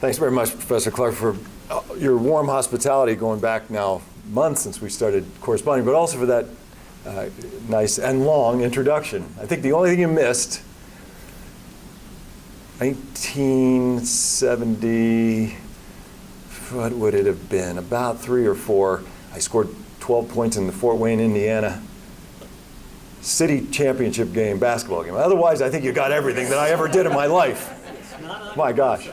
Thanks very much, Professor Clark, for your warm hospitality going back now months since we started corresponding, but also for that nice and long introduction. I think the only thing you missed, 1970, what would it have been? About 3 or 4. I scored 12 points in the Fort Wayne, Indiana city championship game, basketball game. Otherwise, I think you got everything that I ever did in my life. My gosh.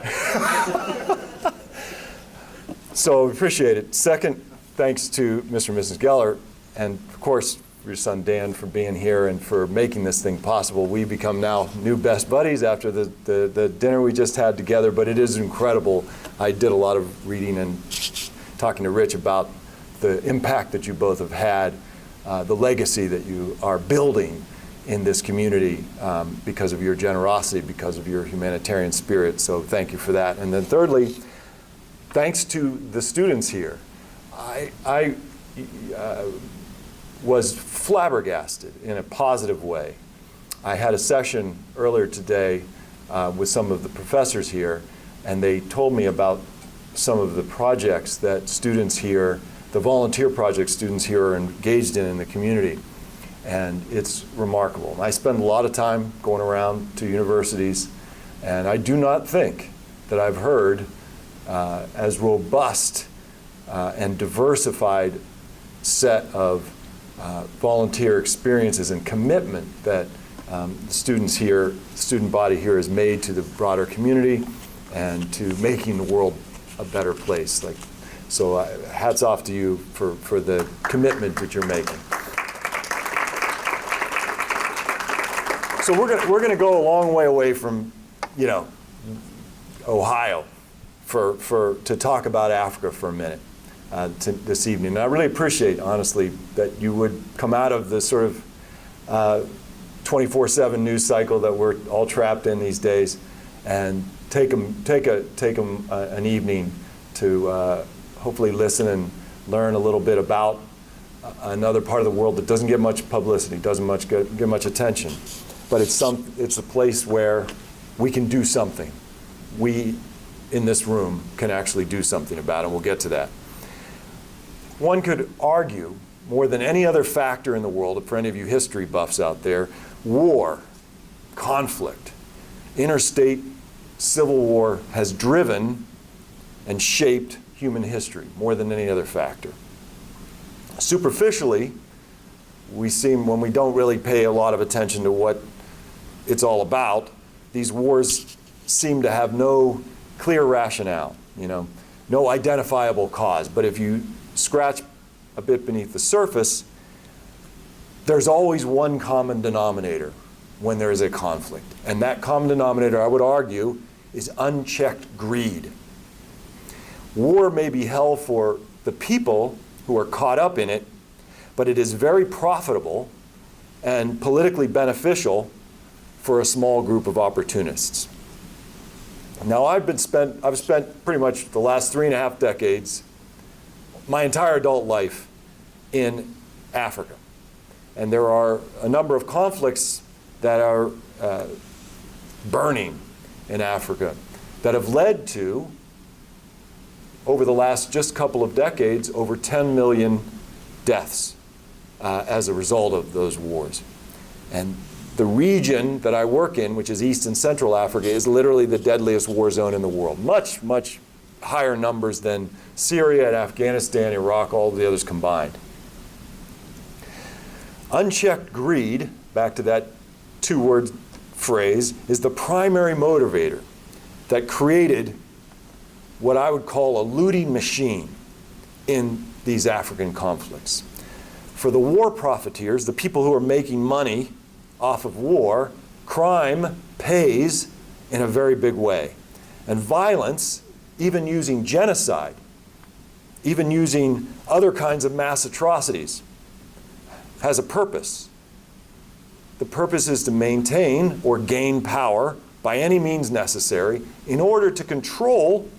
So appreciate it. Second, thanks to Mr. and Mrs. Geller, and of course, your son Dan for being here and for making this thing possible. We become now new best buddies after the dinner we just had together, but it is incredible. I did a lot of reading and talking to Rich about the impact that you both have had, the legacy that you are building in this community because of your generosity, because of your humanitarian spirit. So thank you for that. And then thirdly, thanks to the students here. I was flabbergasted in a positive way. I had a session earlier today with some of the professors here, and they told me about some of the projects that students here, the volunteer projects students here are engaged in the community. And it's remarkable. I spend a lot of time going around to universities, and I do not think that I've heard as robust and diversified set of volunteer experiences and commitment that the students here, the student body here has made to the broader community and to making the world a better place. So hats off to you for the commitment that you're making. So we're gonna go a long way away from, Ohio to talk about Africa for a minute this evening. And I really appreciate, honestly, that you would come out of the sort of 24/7 news cycle that we're all trapped in these days, and take an evening to hopefully listen and learn a little bit about another part of the world that doesn't get much publicity, doesn't get much attention. But it's a place where we can do something. We, in this room, can actually do something about it, and we'll get to that. One could argue, more than any other factor in the world, for any of you history buffs out there, war, conflict, interstate civil war has driven and shaped human history more than any other factor. Superficially, we seem, when we don't really pay a lot of attention to what it's all about, these wars seem to have no clear rationale, no identifiable cause. But if you scratch a bit beneath the surface, there's always one common denominator when there is a conflict. And that common denominator, I would argue, is unchecked greed. War may be hell for the people who are caught up in it, but it is very profitable and politically beneficial for a small group of opportunists. Now, I've spent pretty much the last 3.5 decades, my entire adult life, in Africa. And there are a number of conflicts that are burning in Africa that have led to, over the last just couple of decades, over 10 million deaths as a result of those wars. And the region that I work in, which is East and Central Africa, is literally the deadliest war zone in the world. Much, much higher numbers than Syria and Afghanistan, Iraq, all the others combined. Unchecked greed, back to that two-word phrase, is the primary motivator that created what I would call a looting machine in these African conflicts. For the war profiteers, the people who are making money off of war, crime pays in a very big way. And violence, even using genocide, even using other kinds of mass atrocities, has a purpose. The purpose is to maintain or gain power by any means necessary in order to control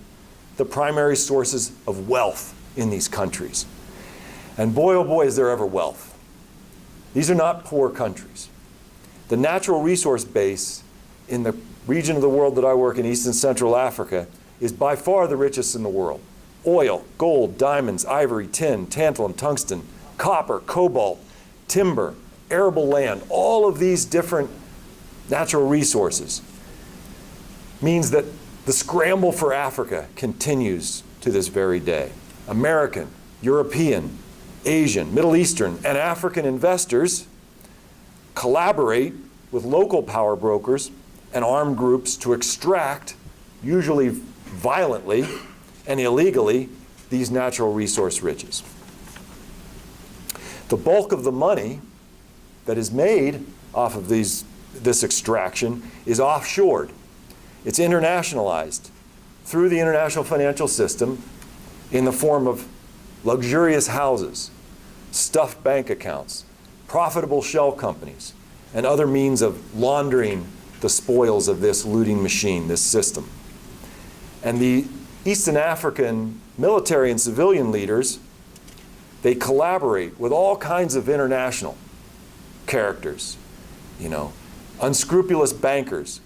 the primary sources of wealth in these countries. And boy, oh boy, is there ever wealth. These are not poor countries. The natural resource base in the region of the world that I work in, East and Central Africa, is by far the richest in the world. Oil, gold, diamonds, ivory, tin, tantalum, tungsten, copper, cobalt, timber, arable land, all of these different natural resources means that the scramble for Africa continues to this very day. American, European, Asian, Middle Eastern, and African investors collaborate with local power brokers and armed groups to extract, usually violently and illegally, these natural resource riches. The bulk of the money that is made off of this extraction is offshored. It's internationalized through the international financial system in the form of luxurious houses, stuffed bank accounts, profitable shell companies, and other means of laundering the spoils of this looting machine, this system. And the Eastern African military and civilian leaders, they collaborate with all kinds of international characters, unscrupulous bankers,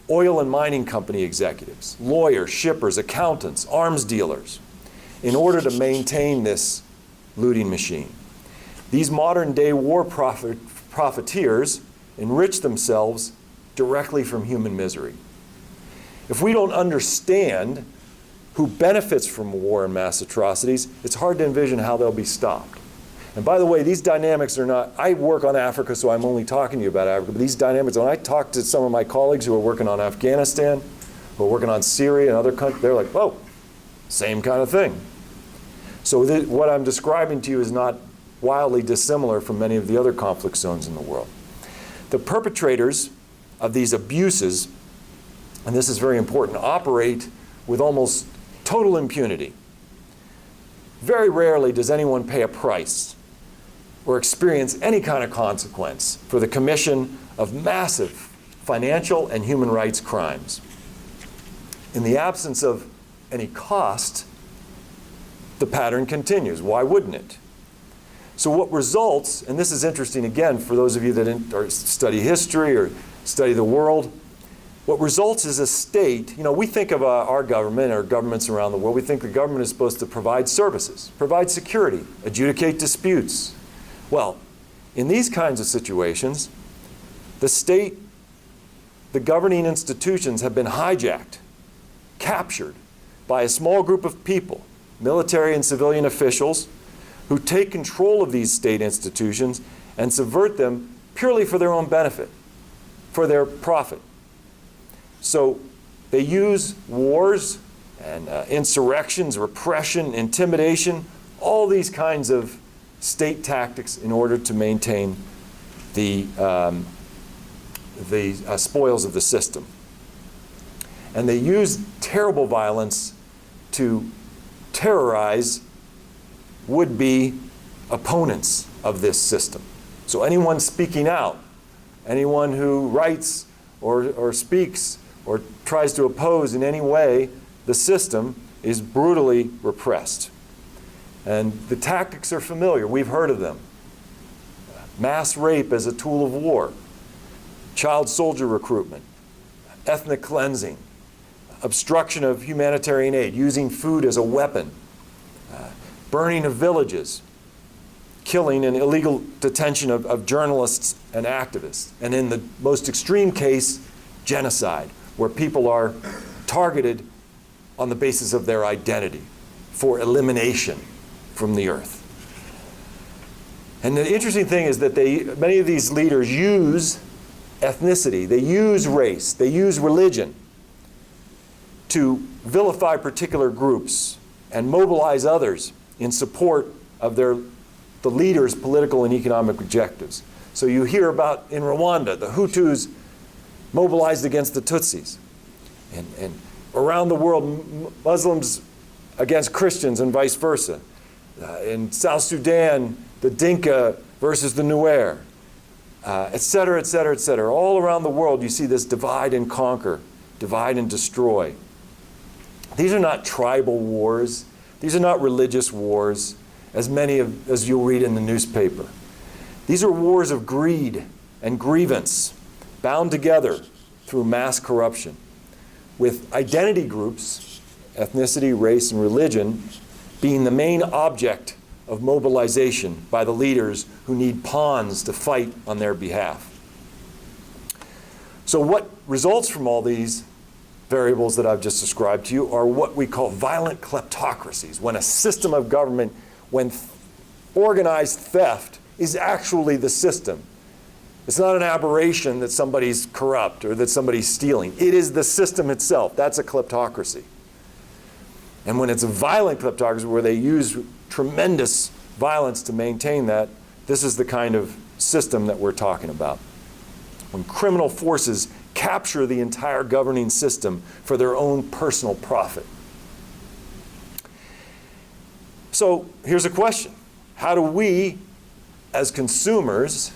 oil and mining company executives, lawyers, shippers, accountants, arms dealers, in order to maintain this looting machine. These modern-day war profiteers enrich themselves directly from human misery. If we don't understand who benefits from war and mass atrocities, it's hard to envision how they'll be stopped. And by the way, these dynamics are not, I work on Africa, so I'm only talking to you about Africa, but these dynamics, when I talk to some of my colleagues who are working on Afghanistan, who are working on Syria and other countries, they're like, whoa, same kind of thing. So what I'm describing to you is not wildly dissimilar from many of the other conflict zones in the world. The perpetrators of these abuses, and this is very important, operate with almost total impunity. Very rarely does anyone pay a price or experience any kind of consequence for the commission of massive financial and human rights crimes. In the absence of any cost, the pattern continues. Why wouldn't it? So what results, and this is interesting again for those of you that study history or study the world, what results is a state, we think of our government or governments around the world, we think the government is supposed to provide services, provide security, adjudicate disputes. Well, in these kinds of situations, the state, the governing institutions have been hijacked, captured by a small group of people, military and civilian officials, who take control of these state institutions and subvert them purely for their own benefit, for their profit. So they use wars and insurrections, repression, intimidation, all these kinds of state tactics in order to maintain the spoils of the system. And they use terrible violence to terrorize would-be opponents of this system. So anyone speaking out, anyone who writes or speaks or tries to oppose in any way the system is brutally repressed. And the tactics are familiar. We've heard of them. Mass rape as a tool of war, child soldier recruitment, ethnic cleansing, obstruction of humanitarian aid, using food as a weapon, burning of villages, killing and illegal detention of journalists and activists, and in the most extreme case, genocide, where people are targeted on the basis of their identity for elimination from the earth. And the interesting thing is that many of these leaders use ethnicity, they use race, they use religion to vilify particular groups and mobilize others in support of the leaders' political and economic objectives. So you hear about in Rwanda, the Hutus mobilized against the Tutsis. And around the world, Muslims against Christians and vice versa. In South Sudan, the Dinka versus the Nuer, et cetera, et cetera, et cetera. All around the world, you see this divide and conquer, divide and destroy. These are not tribal wars. These are not religious wars, as you'll read in the newspaper. These are wars of greed and grievance bound together through mass corruption, with identity groups, ethnicity, race, and religion, being the main object of mobilization by the leaders who need pawns to fight on their behalf. So what results from all these variables that I've just described to you are what we call violent kleptocracies, when a system of government, when organized theft is actually the system. It's not an aberration that somebody's corrupt or that somebody's stealing. It is the system itself. That's a kleptocracy. And when it's a violent kleptocracy where they use tremendous violence to maintain that, this is the kind of system that we're talking about. When criminal forces capture the entire governing system for their own personal profit. So here's a question. How do we, as consumers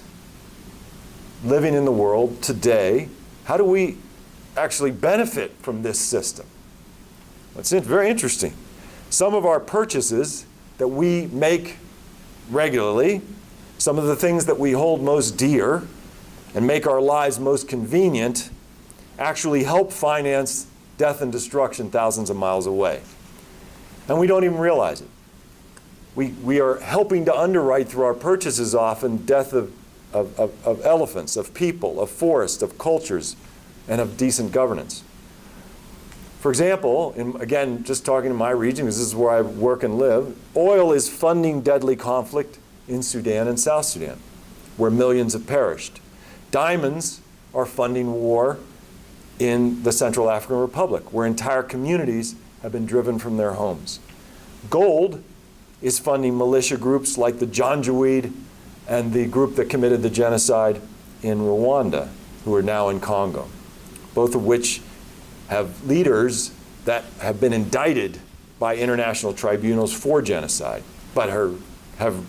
living in the world today, how do we actually benefit from this system? It's very interesting. Some of our purchases that we make regularly, some of the things that we hold most dear and make our lives most convenient, actually help finance death and destruction thousands of miles away. And we don't even realize it. We are helping to underwrite through our purchases often death of elephants, of people, of forests, of cultures, and of decent governance. For example, again, just talking to my region, because this is where I work and live, oil is funding deadly conflict in Sudan and South Sudan, where millions have perished. Diamonds are funding war in the Central African Republic, where entire communities have been driven from their homes. Gold is funding militia groups like the Janjaweed and the group that committed the genocide in Rwanda, who are now in Congo, both of which have leaders that have been indicted by international tribunals for genocide, but have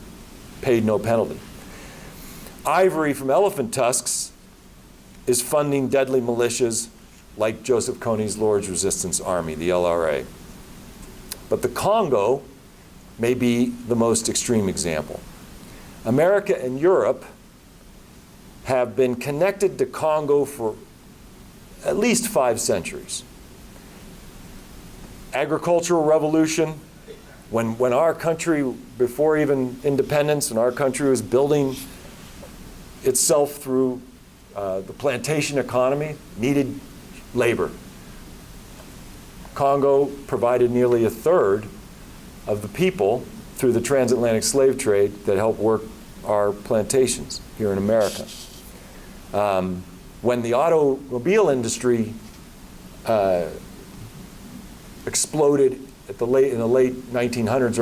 paid no penalty. Ivory from elephant tusks is funding deadly militias like Joseph Kony's Lord's Resistance Army, the LRA. But the Congo may be the most extreme example. America and Europe have been connected to Congo for at least 5 centuries. Agricultural revolution, when our country, before even independence, when our country was building itself through the plantation economy, needed labor. Congo provided nearly a third of the people through the transatlantic slave trade that helped work our plantations here in America. When the automobile industry exploded in the late 1900s,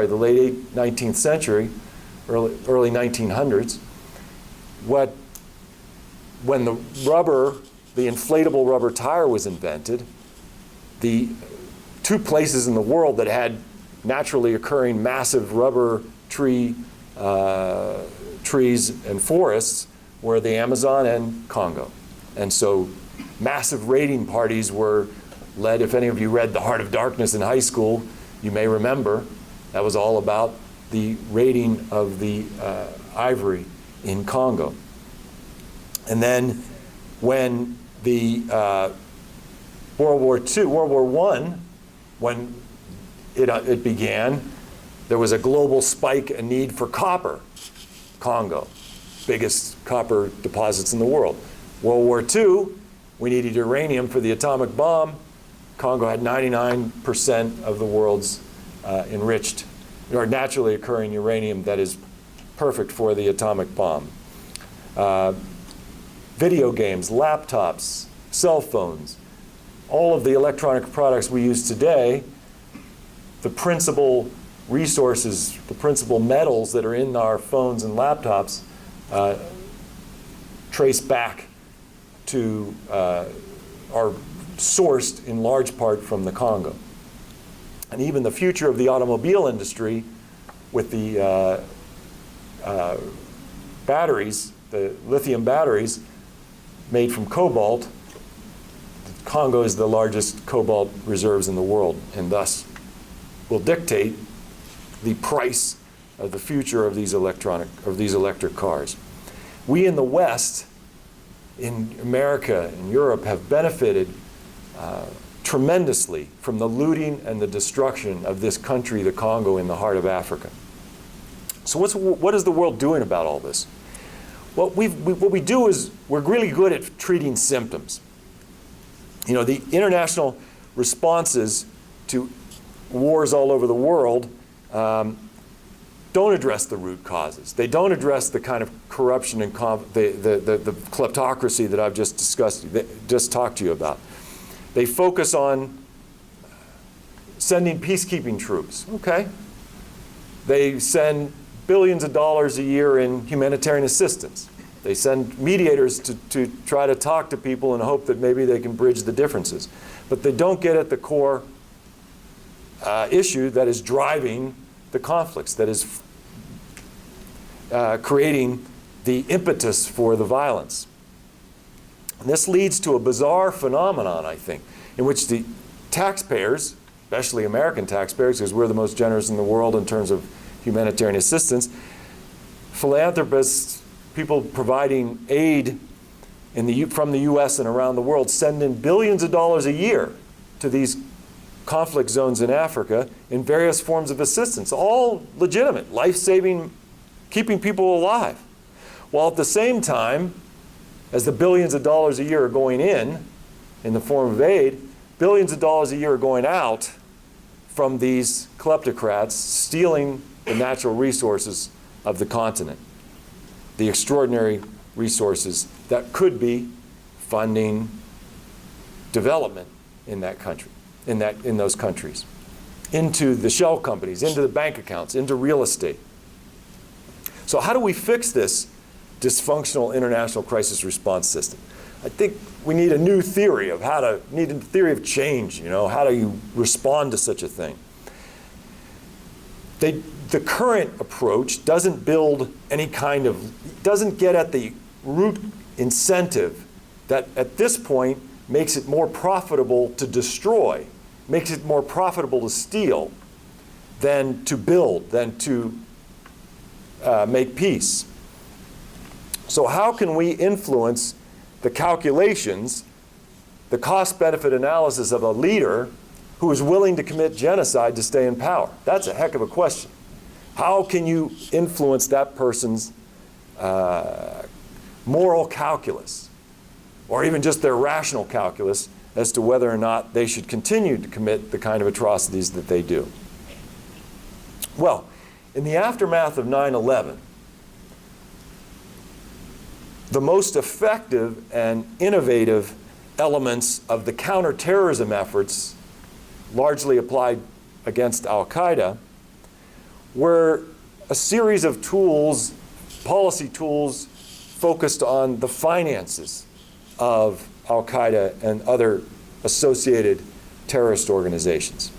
the late 19th century, early 1900s, when the inflatable rubber tire was invented, the 2 places in the world that had naturally occurring massive rubber trees and forests were the Amazon and Congo. And so massive raiding parties were led. If any of you read The Heart of Darkness in high school, you may remember that was all about the raiding of the ivory in Congo. And then when the World War I, when it began, there was a global spike in need for copper. Congo, biggest copper deposits in the world. World War II, we needed uranium for the atomic bomb. Congo had 99% of the world's enriched or naturally occurring uranium that is perfect for the atomic bomb. Video games, laptops, cell phones, all of the electronic products we use today, the principal resources, the principal metals that are in our phones and laptops trace back to, are sourced in large part from the Congo. And even the future of the automobile industry with the batteries, the lithium batteries made from cobalt, Congo is the largest cobalt reserves in the world, and thus will dictate the price of the future of these electric cars. We in the West, in America and Europe, have benefited tremendously from the looting and the destruction of this country, the Congo, in the heart of Africa. So what is the world doing about all this? What we do is we're really good at treating symptoms. You know, the international responses to wars all over the world don't address the root causes. They don't address the kind of corruption and the kleptocracy that I've just talked to you about. They focus on sending peacekeeping troops. Okay. They send billions of dollars a year in humanitarian assistance. They send mediators to try to talk to people and hope that maybe they can bridge the differences. But they don't get at the core issue that is driving the conflicts, that is creating the impetus for the violence. And this leads to a bizarre phenomenon, I think, in which the taxpayers, especially American taxpayers, because we're the most generous in the world in terms of humanitarian assistance, philanthropists, people providing aid from the U.S. and around the world, send in billions of dollars a year to these conflict zones in Africa in various forms of assistance, all legitimate, life-saving, keeping people alive. While at the same time, as the billions of dollars a year are going in the form of aid, billions of dollars a year are going out from these kleptocrats, stealing the natural resources of the continent, the extraordinary resources that could be funding development in that country, in those countries, into the shell companies, into the bank accounts, into real estate. So how do we fix this dysfunctional international crisis response system? I think we need a new theory of need a theory of change, you know, how do you respond to such a thing? The current approach doesn't doesn't get at the root incentive that at this point makes it more profitable to destroy, makes it more profitable to steal than to build, than to make peace. So how can we influence the calculations, the cost-benefit analysis of a leader who is willing to commit genocide to stay in power? That's a heck of a question. How can you influence that person's moral calculus, or even just their rational calculus as to whether or not they should continue to commit the kind of atrocities that they do? Well, in the aftermath of 9/11, the most effective and innovative elements of the counterterrorism efforts largely applied against al-Qaeda were a series of tools, policy tools, focused on the finances of al-Qaeda and other associated terrorist organizations.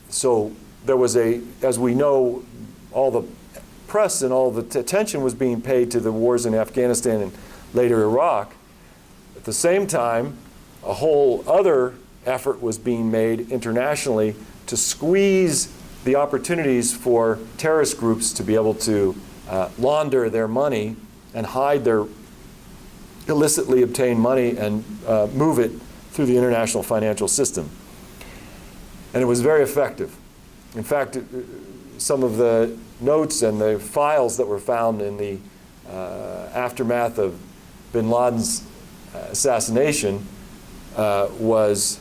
So there was as we know, all the press and all the attention was being paid to the wars in Afghanistan and later Iraq. At the same time, a whole other effort was being made internationally to squeeze the opportunities for terrorist groups to be able to launder their money and hide their illicitly obtained money and move it through the international financial system. And it was very effective. In fact, some of the notes and the files that were found in the aftermath of bin Laden's assassination was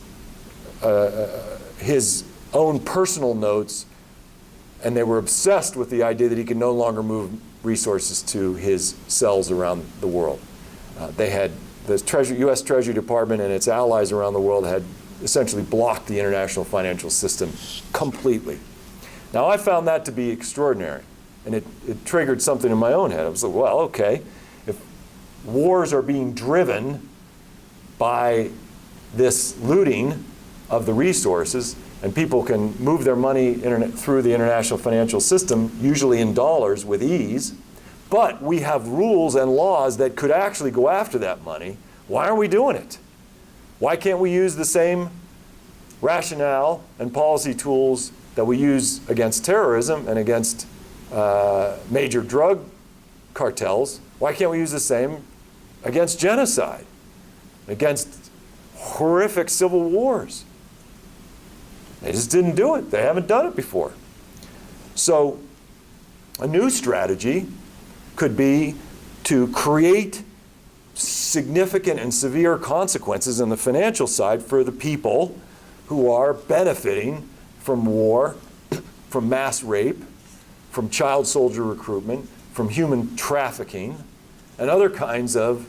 his own personal notes, and they were obsessed with the idea that he could no longer move resources to his cells around the world. The U.S. Treasury Department and its allies around the world had essentially blocked the international financial system completely. Now, I found that to be extraordinary, and it triggered something in my own head. I was like, well, okay, if wars are being driven by this looting of the resources, and people can move their money through the international financial system, usually in dollars with ease, but we have rules and laws that could actually go after that money, why aren't we doing it? Why can't we use the same rationale and policy tools that we use against terrorism and against major drug cartels Why can't we use the same against genocide, against horrific civil wars? They just didn't do it. They haven't done it before. So a new strategy could be to create significant and severe consequences on the financial side for the people who are benefiting from war, from mass rape, from child soldier recruitment, from human trafficking, and other kinds of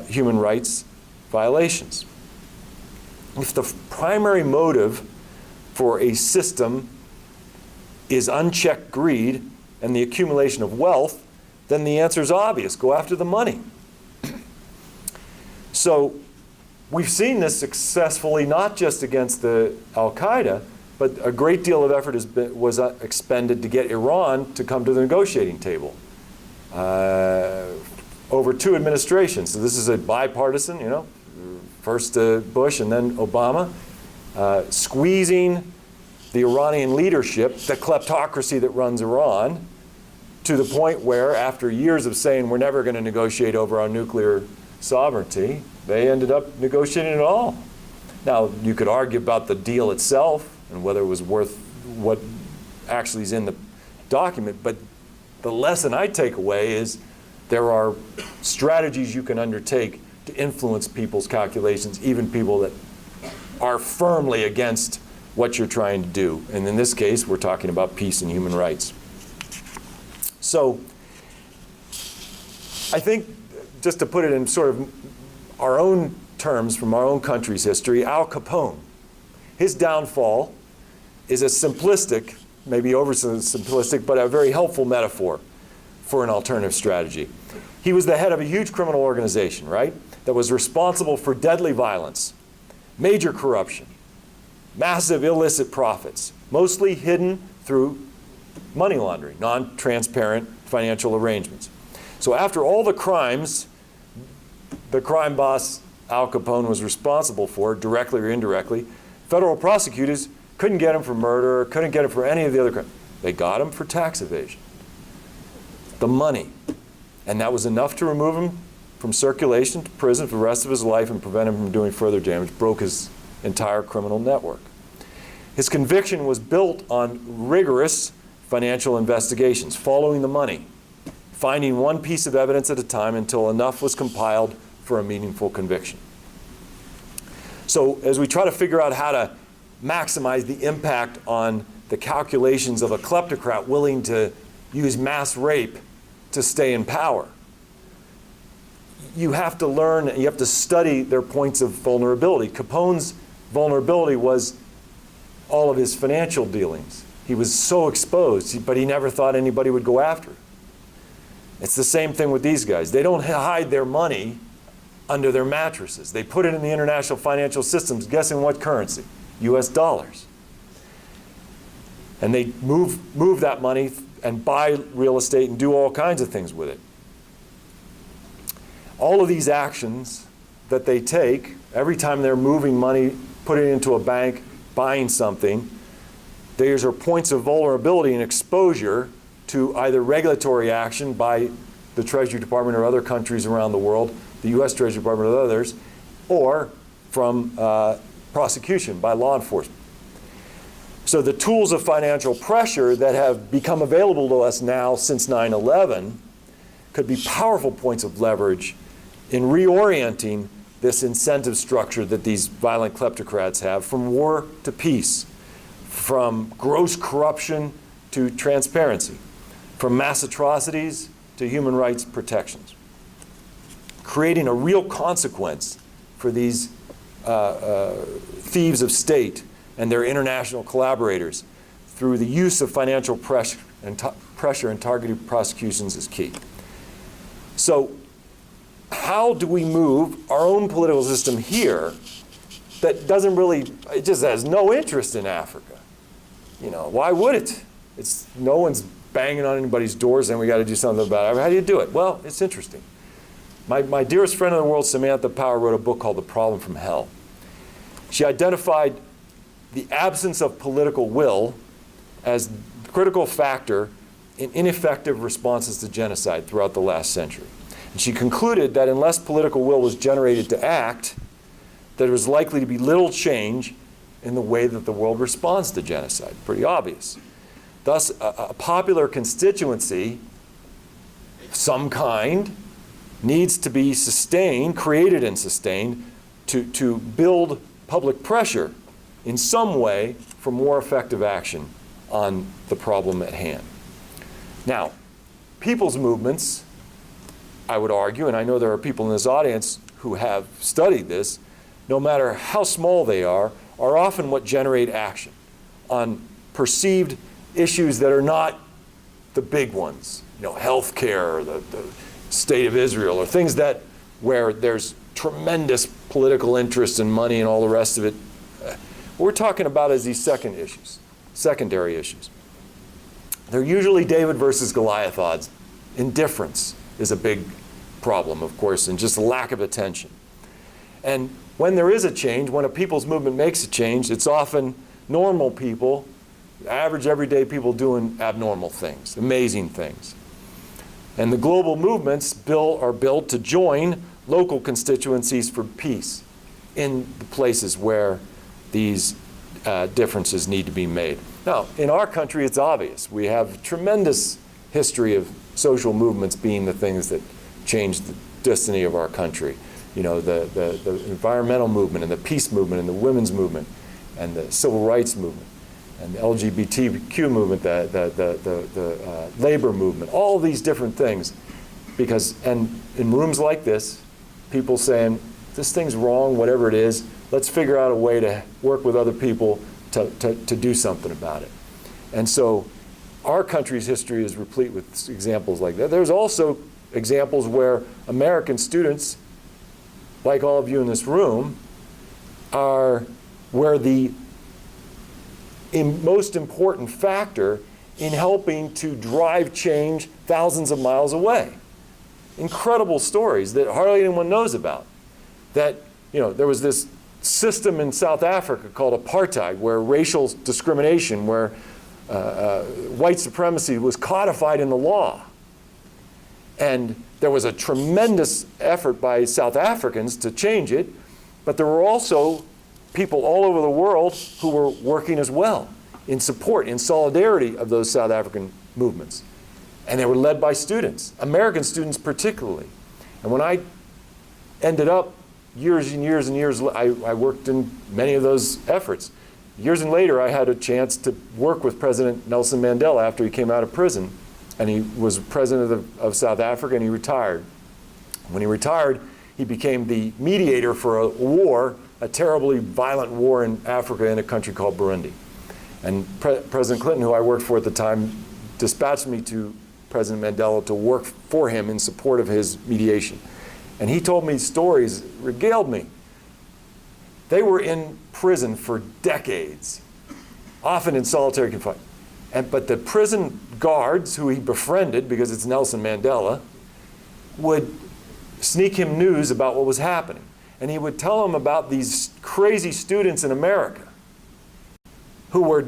human rights violations. If the primary motive for a system is unchecked greed and the accumulation of wealth, then the answer is obvious. Go after the money. So we've seen this successfully not just against the Al-Qaeda, but a great deal of effort was expended to get Iran to come to the negotiating table over 2 administrations. So this is a bipartisan, first Bush and then Obama, squeezing the Iranian leadership, the kleptocracy that runs Iran, to the point where, after years of saying we're never going to negotiate over our nuclear sovereignty, they ended up negotiating it all. Now, you could argue about the deal itself and whether it was worth what actually is in the document, but the lesson I take away is there are strategies you can undertake to influence people's calculations, even people that are firmly against what you're trying to do. And in this case, we're talking about peace and human rights. So I think, just to put it in sort of our own terms from our own country's history, Al Capone, his downfall is a simplistic, maybe over simplistic, but a very helpful metaphor for an alternative strategy. He was the head of a huge criminal organization, right, that was responsible for deadly violence, major corruption, massive illicit profits, mostly hidden through money laundering, non-transparent financial arrangements. So after all the crimes the crime boss Al Capone was responsible for, directly or indirectly, federal prosecutors couldn't get him for murder, couldn't get him for any of the other crimes. They got him for tax evasion. The money. And that was enough to remove him from circulation to prison for the rest of his life and prevent him from doing further damage, broke his entire criminal network. His conviction was built on rigorous financial investigations, following the money, finding one piece of evidence at a time until enough was compiled for a meaningful conviction. So as we try to figure out how to maximize the impact on the calculations of a kleptocrat willing to use mass rape to stay in power, you have to learn, you have to study their points of vulnerability. Capone's vulnerability was all of his financial dealings. He was so exposed, but he never thought anybody would go after him. It's the same thing with these guys. They don't hide their money under their mattresses. They put it in the international financial systems, guessing what currency? US dollars. And they move that money and buy real estate and do all kinds of things with it. All of these actions that they take, every time they're moving money, putting it into a bank, buying something, these are points of vulnerability and exposure to either regulatory action by the Treasury Department or other countries around the world, the US Treasury Department or others, or from prosecution by law enforcement. So the tools of financial pressure that have become available to us now since 9/11 could be powerful points of leverage in reorienting this incentive structure that these violent kleptocrats have, from war to peace, from gross corruption to transparency, from mass atrocities to human rights protections, creating a real consequence for these thieves of state and their international collaborators through the use of financial pressure and targeted prosecutions is key. So how do we move our own political system here that doesn't really, it just has no interest in Africa? Why would it? No one's banging on anybody's doors saying we got to do something about it. How do you do it? Well, it's interesting. My dearest friend in the world, Samantha Power, wrote a book called The Problem from Hell. She identified the absence of political will as the critical factor in ineffective responses to genocide throughout the last century. And she concluded that unless political will was generated to act, that there was likely to be little change in the way that the world responds to genocide. Pretty obvious. Thus, a popular constituency of some kind needs to be sustained, created and sustained, to build public pressure in some way for more effective action on the problem at hand. Now, people's movements, I would argue, and I know there are people in this audience who have studied this, no matter how small they are often what generate action on perceived issues that are not the big ones, health care, or the state of Israel, or things that where there's tremendous political interest and money and all the rest of it. What we're talking about is these secondary issues. They're usually David versus Goliath odds. Indifference is a big problem, of course, and just lack of attention. And when there is a change, when a people's movement makes a change, it's often normal people, average everyday people doing abnormal things, amazing things. And the global movements are built to join local constituencies for peace in the places where these differences need to be made. Now, in our country, it's obvious. We have a tremendous history of social movements being the things that changed the destiny of our country. The environmental movement and the peace movement and the women's movement and the civil rights movement and the LGBTQ movement, the labor movement, all of these different things. And in rooms like this, people saying, this thing's wrong, whatever it is, let's figure out a way to work with other people to do something about it. And so our country's history is replete with examples like that. There's also examples where American students, like all of you in this room, are where the most important factor in helping to drive change thousands of miles away. Incredible stories that hardly anyone knows about. That, there was this system in South Africa called apartheid, where racial discrimination, where white supremacy was codified in the law. And there was a tremendous effort by South Africans to change it, but there were also people all over the world who were working as well in support, in solidarity of those South African movements. And they were led by students, American students particularly. And when I ended up years and years and years, I worked in many of those efforts. Years and later, I had a chance to work with President Nelson Mandela after he came out of prison. And he was president of South Africa, and he retired. When he retired, he became the mediator for a war, a terribly violent war in Africa in a country called Burundi. And President Clinton, who I worked for at the time, dispatched me to President Mandela to work for him in support of his mediation. And he told me stories, regaled me. They were in prison for decades, often in solitary confinement. But the prison guards, who he befriended because it's Nelson Mandela, would sneak him news about what was happening. And he would tell him about these crazy students in America who were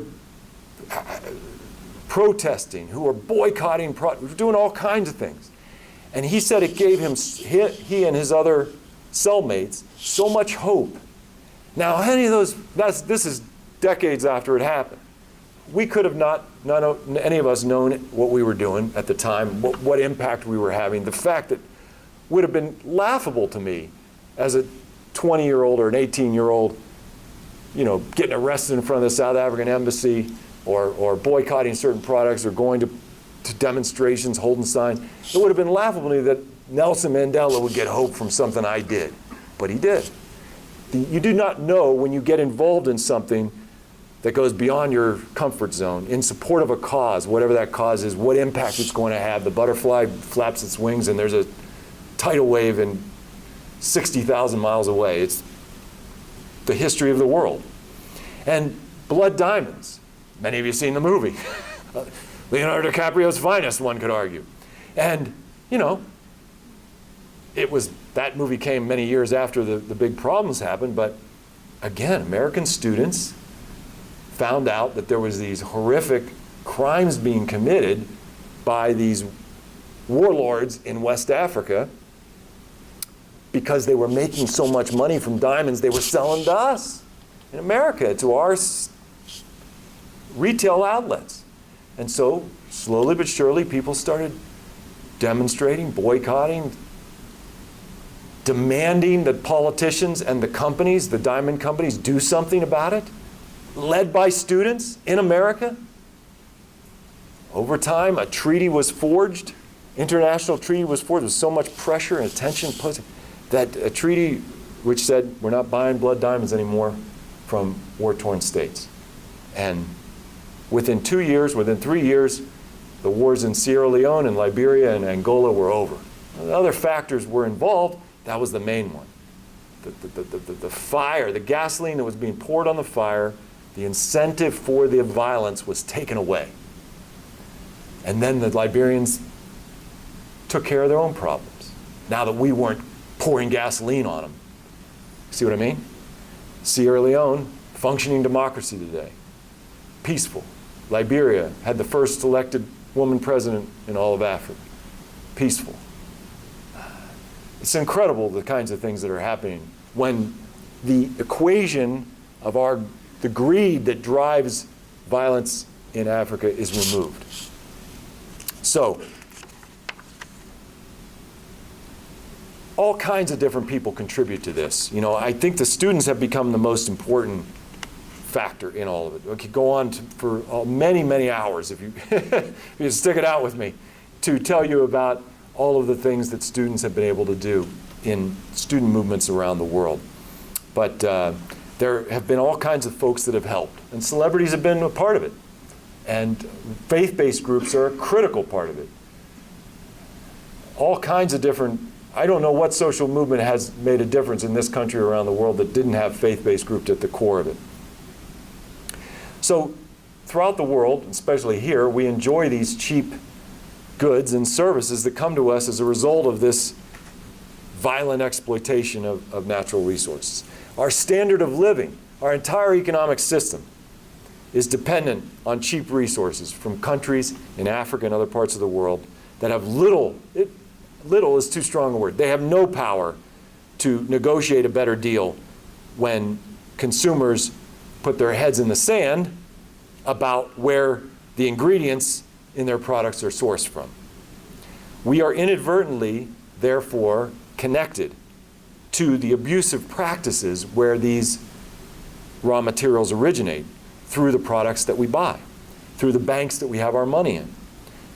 protesting, who were boycotting, doing all kinds of things. And he said it gave him, he and his other cellmates, so much hope. Now, any of those, this is decades after it happened. We could have not any of us known what we were doing at the time, what impact we were having. The fact that would have been laughable to me as a 20-year-old or an 18-year-old, getting arrested in front of the South African embassy or boycotting certain products or going to demonstrations, holding signs. It would have been laughable to me that Nelson Mandela would get hope from something I did, but he did. You do not know when you get involved in something that goes beyond your comfort zone in support of a cause, whatever that cause is, what impact it's going to have. The butterfly flaps its wings and there's a tidal wave in 60,000 miles away. It's the history of the world. And Blood Diamonds. Many of you have seen the movie. Leonardo DiCaprio's finest, one could argue. And, that movie came many years after the big problems happened, but again, American students found out that there was these horrific crimes being committed by these warlords in West Africa because they were making so much money from diamonds they were selling to us in America, to our retail outlets. And so, slowly but surely, people started demonstrating, boycotting, demanding that politicians and the companies, the diamond companies, do something about it, led by students in America. Over time, a treaty was forged, international treaty was forged with so much pressure and attention put that a treaty which said we're not buying blood diamonds anymore from war-torn states. And within 2 years, within 3 years, the wars in Sierra Leone and Liberia and Angola were over. Other factors were involved. That was the main one. The fire, the gasoline that was being poured on the fire, the incentive for the violence was taken away. And then the Liberians took care of their own problems, now that we weren't pouring gasoline on them. See what I mean? Sierra Leone, functioning democracy today, peaceful. Liberia had the first elected woman president in all of Africa, peaceful. It's incredible the kinds of things that are happening when the equation of the greed that drives violence in Africa is removed. So, all kinds of different people contribute to this. You know, I think the students have become the most important factor in all of it. We could go on for many, many hours if you, if you stick it out with me to tell you about all of the things that students have been able to do in student movements around the world. But there have been all kinds of folks that have helped, and celebrities have been a part of it. And faith-based groups are a critical part of it. All kinds of different, I don't know what social movement has made a difference in this country or around the world that didn't have faith-based groups at the core of it. So throughout the world, especially here, we enjoy these cheap goods and services that come to us as a result of this violent exploitation of natural resources. Our standard of living, our entire economic system, is dependent on cheap resources from countries in Africa and other parts of the world that have little is too strong a word. They have no power to negotiate a better deal when consumers put their heads in the sand about where the ingredients in their products are sourced from. We are inadvertently, therefore, connected to the abusive practices where these raw materials originate through the products that we buy, through the banks that we have our money in,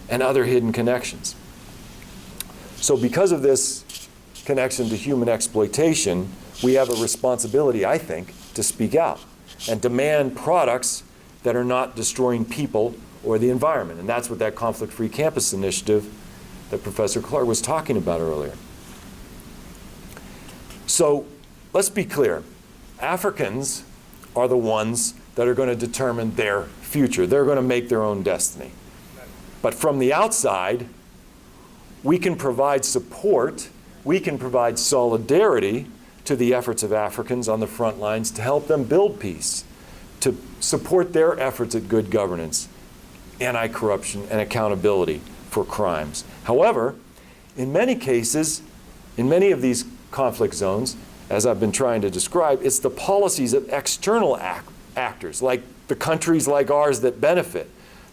and other hidden connections. So because of this connection to human exploitation, we have a responsibility, I think, to speak out and demand products that are not destroying people or the environment. And that's what that Conflict-Free Campus initiative that Professor Clark was talking about earlier. So let's be clear. Africans are the ones that are going to determine their future. They're going to make their own destiny. But from the outside, we can provide support, we can provide solidarity to the efforts of Africans on the front lines to help them build peace, to support their efforts at good governance, anti-corruption, and accountability for crimes. However, in many cases, in many of these conflict zones, as I've been trying to describe, it's the policies of external actors, like the countries like ours that benefit,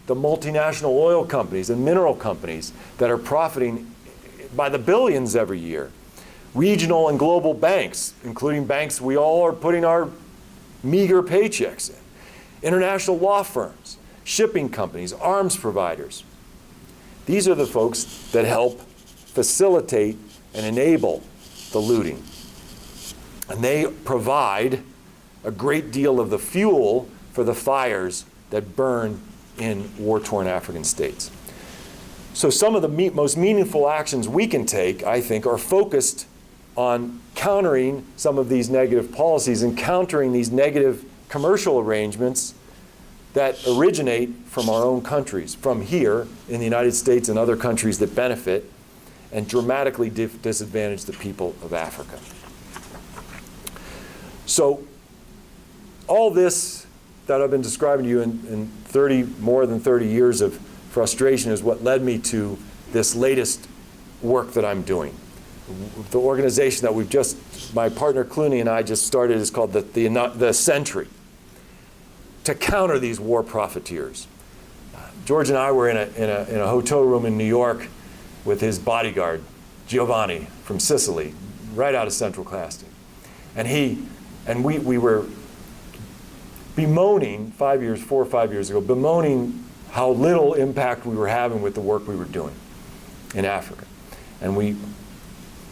the multinational oil companies and mineral companies that are profiting by the billions every year, regional and global banks, including banks we all are putting our meager paychecks in, international law firms, shipping companies, arms providers. These are the folks that help facilitate and enable the looting. And they provide a great deal of the fuel for the fires that burn in war-torn African states. So some of the most meaningful actions we can take, I think, are focused on countering some of these negative policies and countering these negative commercial arrangements that originate from our own countries, from here in the United States and other countries that benefit and dramatically disadvantage the people of Africa. So all this that I've been describing to you in more than 30 years of frustration is what led me to this latest work that I'm doing. The organization that my partner Clooney and I just started is called the Sentry, to counter these war profiteers. George and I were in a hotel room in New York with his bodyguard, Giovanni, from Sicily, right out of central casting. And we were bemoaning 4 or 5 years ago, bemoaning how little impact we were having with the work we were doing in Africa. And we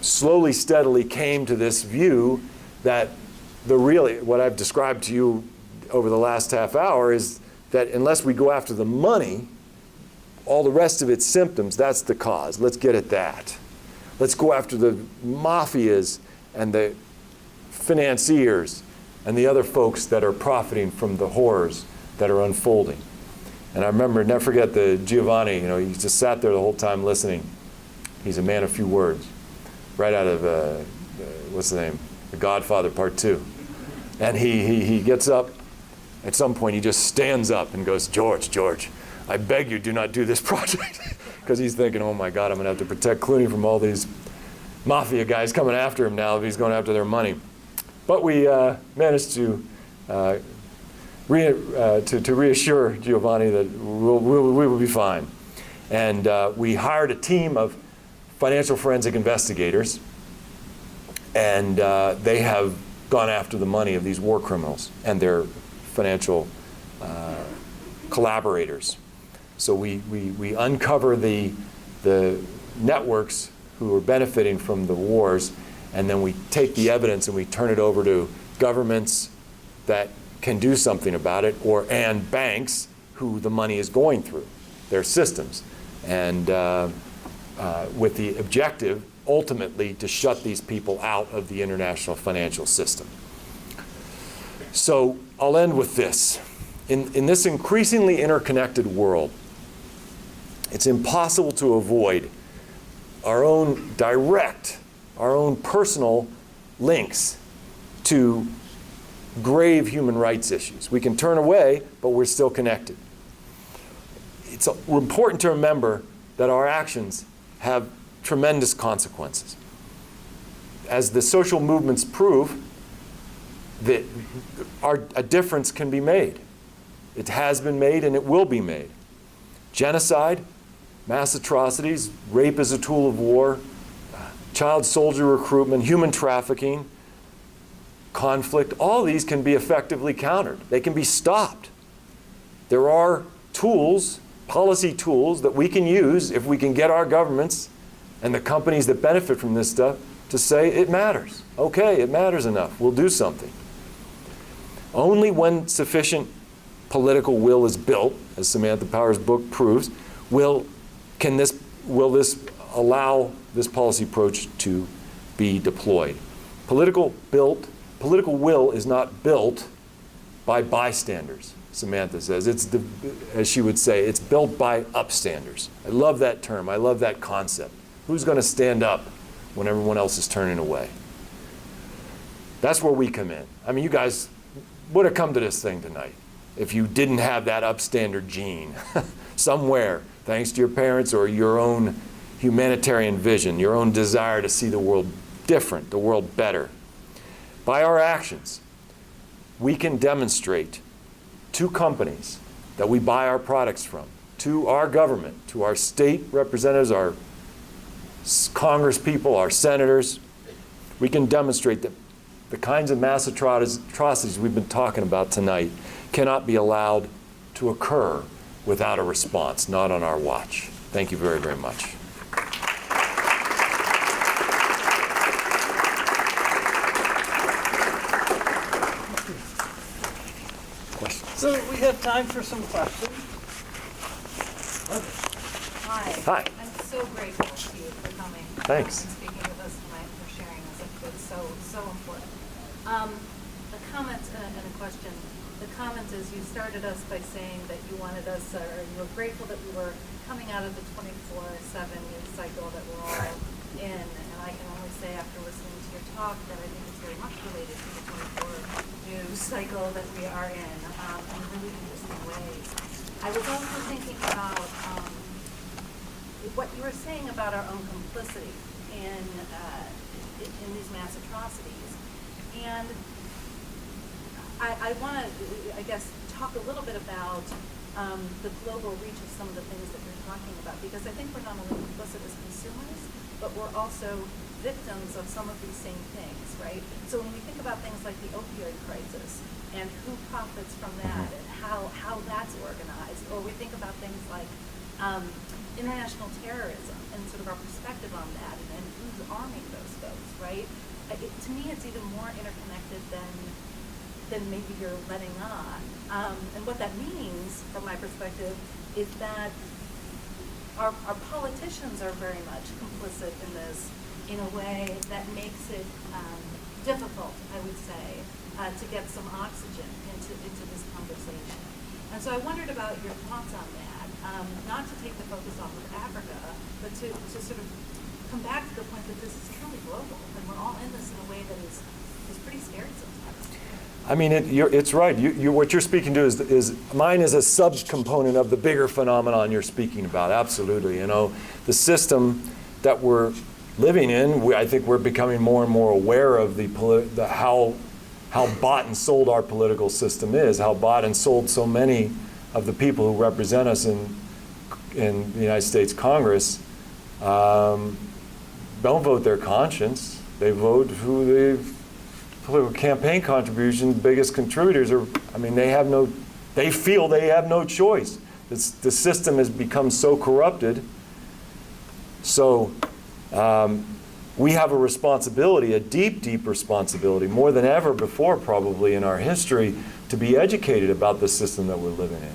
slowly, steadily came to this view that what I've described to you over the last half hour is that unless we go after the money, all the rest of its symptoms, that's the cause. Let's get at that. Let's go after the mafias and the financiers and the other folks that are profiting from the horrors that are unfolding. And I remember, never forget the Giovanni, he just sat there the whole time listening. He's a man of few words, right out of, what's the name? The Godfather Part 2. And he gets up, at some point he just stands up and goes, George, I beg you, do not do this project. Because he's thinking, oh my God, I'm gonna have to protect Clooney from all these mafia guys coming after him now if he's going after their money. But we managed to reassure Giovanni that we will be fine. And we hired a team of financial forensic investigators, and they have gone after the money of these war criminals and their financial collaborators. So we uncover the networks who are benefiting from the wars, and then we take the evidence and we turn it over to governments that can do something about it, and banks who the money is going through, their systems. And with the objective, ultimately, to shut these people out of the international financial system. So I'll end with this. In this increasingly interconnected world, it's impossible to avoid our own personal links to grave human rights issues. We can turn away, but we're still connected. It's important to remember that our actions have tremendous consequences. As the social movements prove, that a difference can be made. It has been made and it will be made. Genocide, mass atrocities, rape as a tool of war, child soldier recruitment, human trafficking, conflict, all these can be effectively countered. They can be stopped. There are tools, policy tools, that we can use if we can get our governments and the companies that benefit from this stuff to say it matters. Okay, it matters enough. We'll do something. Only when sufficient political will is built, as Samantha Power's book proves, will this allow this policy approach to be deployed. Political will is not built by bystanders, Samantha says. As she would say, it's built by upstanders. I love that term. I love that concept. Who's going to stand up when everyone else is turning away? That's where we come in. I mean, you guys would have come to this thing tonight if you didn't have that upstander gene somewhere, thanks to your parents or your own humanitarian vision, your own desire to see the world different, the world better. By our actions, we can demonstrate to companies that we buy our products from, to our government, to our state representatives, our Congress people, our senators, we can demonstrate that the kinds of mass atrocities we've been talking about tonight cannot be allowed to occur without a response, not on our watch. Thank you very, very much. So we have time for some questions. Hi. I'm so grateful to you for coming. Thanks. And speaking with us tonight, for sharing this. It's so important. A comment and a question. The comment is you started us by saying that you wanted us, or you were grateful that we were coming out of the 24/7 news cycle that we're all in. And I can only say after listening to your talk that I think it's very much related to the 24 news cycle that we are in really interesting ways. I was also thinking about what you were saying about our own complicity in these mass atrocities. And I want to, I guess, talk a little bit about the global reach of some of the things that you're talking about, because I think we're not only complicit as consumers, but we're also victims of some of these same things, right? So when we think about things like the opioid crisis and who profits from that and how that's organized, or we think about things like international terrorism and sort of our perspective on that and who's arming those folks, right? To me, it's even more interconnected than maybe you're letting on. And what that means, from my perspective, is that our politicians are very much complicit in this in a way that makes it difficult, I would say, to get some oxygen into this conversation. And so I wondered about your thoughts on that, not to take the focus off of Africa, but to sort of come back to the point that this is truly global, and we're all in this in a way that is pretty scary sometimes. I mean, it's right. What you're speaking to is mine is a subcomponent of the bigger phenomenon you're speaking about. Absolutely, the system that we're living in. I think we're becoming more and more aware of how bought and sold our political system is. How bought and sold so many of the people who represent us in the United States Congress don't vote their conscience. They vote who the political campaign contribution biggest contributors are. I mean, they feel they have no choice. The system has become so corrupted. So we have a responsibility, a deep, deep responsibility, more than ever before probably in our history, to be educated about the system that we're living in.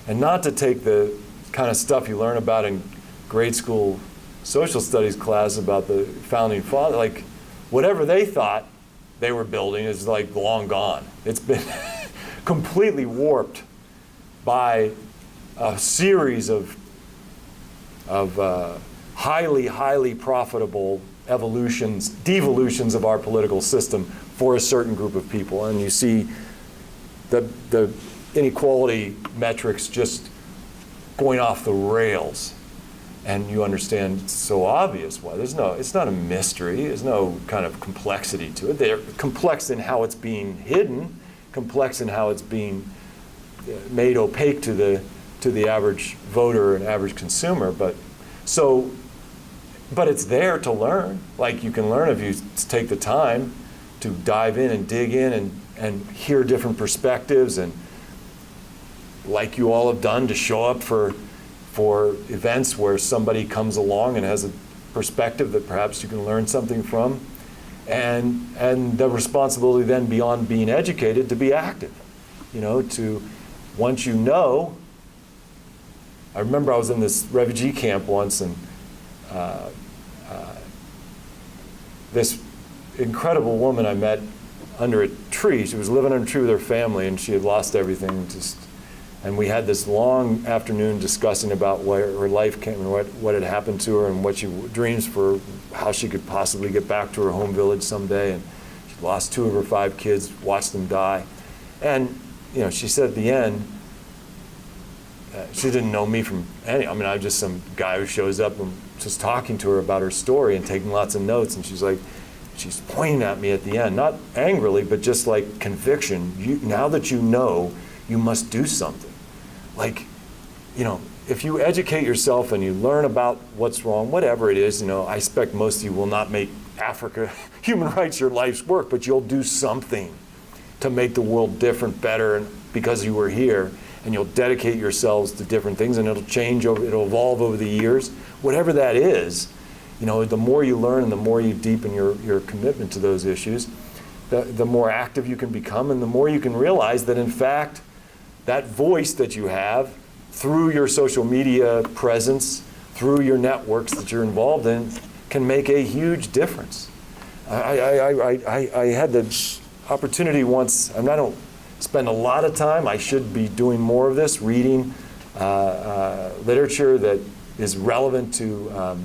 And not to take the kind of stuff you learn about in grade school social studies class about the founding father, like whatever they thought they were building is like long gone. It's been completely warped by a series of highly, highly profitable devolutions of our political system for a certain group of people. And you see the inequality metrics just going off the rails. And you understand it's so obvious why. It's not a mystery. There's no kind of complexity to it. They're complex in how it's being hidden, complex in how it's being made opaque to the average voter and average consumer. But it's there to learn. Like you can learn if you take the time to dive in and dig in and hear different perspectives, and like you all have done, to show up for events where somebody comes along and has a perspective that perhaps you can learn something from, and the responsibility then beyond being educated to be active, to once you know. I remember I was in this refugee camp once, and this incredible woman I met under a tree. She was living under a tree with her family, and she had lost everything. And we had this long afternoon discussing about where her life came and what had happened to her, and what she dreams for how she could possibly get back to her home village someday. And she lost 2 of her 5 kids, watched them die. And she said at the end, she didn't know me from any. I mean, I'm just some guy who shows up and just talking to her about her story and taking lots of notes. And she's pointing at me at the end, not angrily, but just like conviction. Now that you know, you must do something. Like, if you educate yourself and you learn about what's wrong, whatever it is, I expect most of you will not make Africa, human rights your life's work, but you'll do something to make the world different, better, because you were here. And you'll dedicate yourselves to different things, and it'll change, it'll evolve over the years. Whatever that is, the more you learn and the more you deepen your commitment to those issues, the more active you can become, and the more you can realize that, in fact, that voice that you have through your social media presence, through your networks that you're involved in, can make a huge difference. I had the opportunity once, and I don't spend a lot of time. I should be doing more of this, reading literature that is relevant to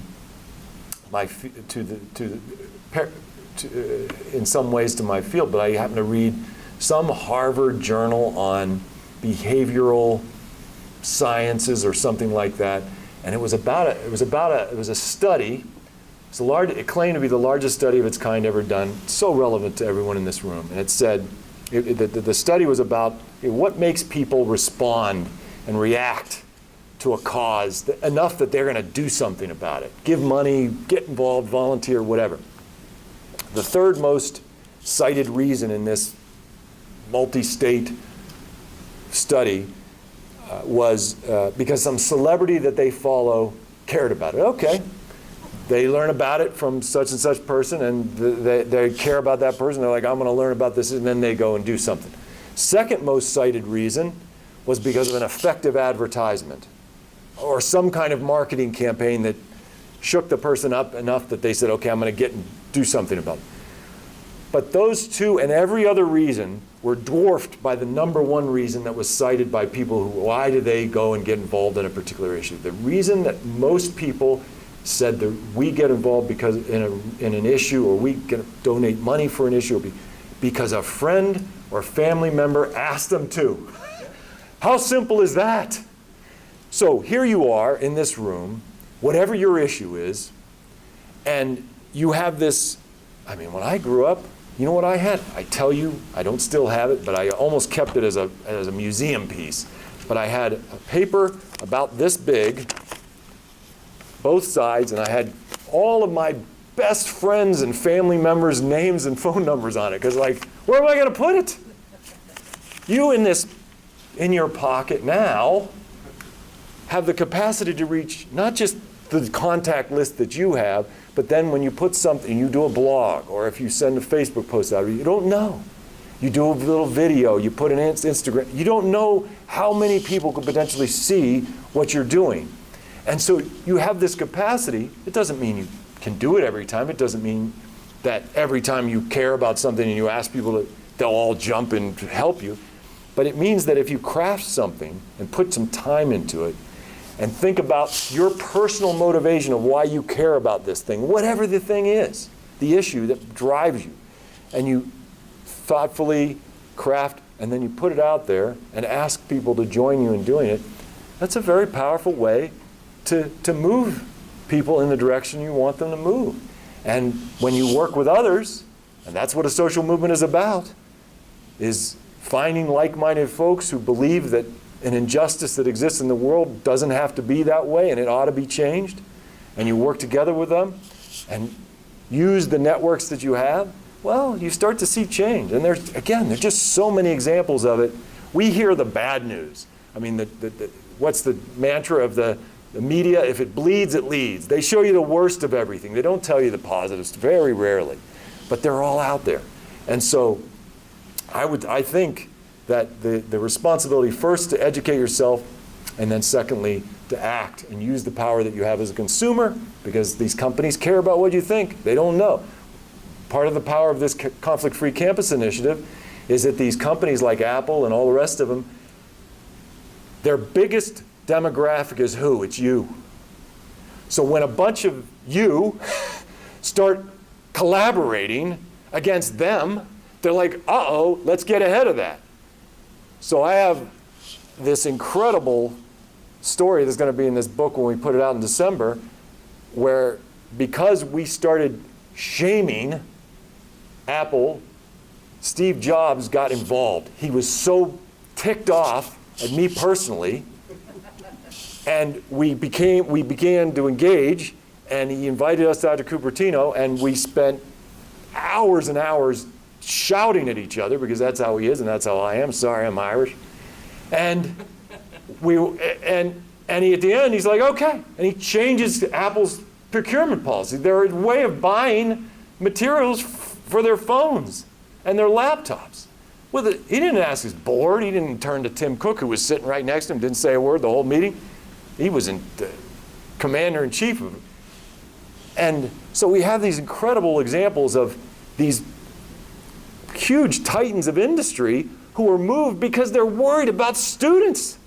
in some ways to my field. But I happen to read some Harvard journal on behavioral Sciences or something like that, and it was a study. It claimed to be the largest study of its kind ever done, so relevant to everyone in this room. And it said, the study was about what makes people respond and react to a cause enough that they're going to do something about it. Give money, get involved, volunteer, whatever. The third most cited reason in this multi-state study was because some celebrity that they follow cared about it. Okay. They learn about it from such and such person, and they care about that person. They're like, I'm going to learn about this, and then they go and do something. Second most cited reason was because of an effective advertisement or some kind of marketing campaign that shook the person up enough that they said, okay, I'm going to get and do something about it. But those two and every other reason were dwarfed by the number one reason that was cited by people who, why do they go and get involved in a particular issue? The reason that most people said that we get involved because in an issue, or we donate money for an issue, or because a friend or family member asked them to. How simple is that? So here you are in this room, whatever your issue is, and you have this. I mean, when I grew up, you know what I had? I tell you, I don't still have it, but I almost kept it as a museum piece. But I had a paper about this big, both sides, and I had all of my best friends and family members' names and phone numbers on it. Because, like, where am I going to put it? You in your pocket now have the capacity to reach not just the contact list that you have, but then when you put something, you do a blog, or if you send a Facebook post out, you don't know. You do a little video, you put an Instagram, you don't know how many people could potentially see what you're doing. And so you have this capacity. It doesn't mean you can do it every time. It doesn't mean that every time you care about something and you ask people they'll all jump and help you. But it means that if you craft something and put some time into it, and think about your personal motivation of why you care about this thing, whatever the thing is, the issue that drives you, and you thoughtfully craft, and then you put it out there and ask people to join you in doing it, that's a very powerful way to move people in the direction you want them to move. And when you work with others, and that's what a social movement is about, is finding like-minded folks who believe that an injustice that exists in the world doesn't have to be that way and it ought to be changed, and you work together with them and use the networks that you have, well, you start to see change. And there's just so many examples of it. We hear the bad news. I mean, what's the mantra of the media? If it bleeds, it leads. They show you the worst of everything. They don't tell you the positives, very rarely. But they're all out there. And so I think that the responsibility first to educate yourself, and then secondly to act and use the power that you have as a consumer, because these companies care about what you think. They don't know. Part of the power of this conflict-free campus initiative is that these companies like Apple and all the rest of them, their biggest demographic is who? It's you. So when a bunch of you start collaborating against them, they're like, uh-oh, let's get ahead of that. So I have this incredible story that's going to be in this book when we put it out in December, where because we started shaming Apple, Steve Jobs got involved. He was so ticked off at me personally, and we began to engage, and he invited us out to Cupertino, and we spent hours and hours shouting at each other, because that's how he is and that's how I am. Sorry, I'm Irish. And he at the end, he's like, okay. And he changes Apple's procurement policy. Their way of buying materials for their phones and their laptops. He didn't ask his board. He didn't turn to Tim Cook, who was sitting right next to him, didn't say a word the whole meeting. He was the commander-in-chief of it. And so we have these incredible examples of these huge titans of industry who are moved because they're worried about students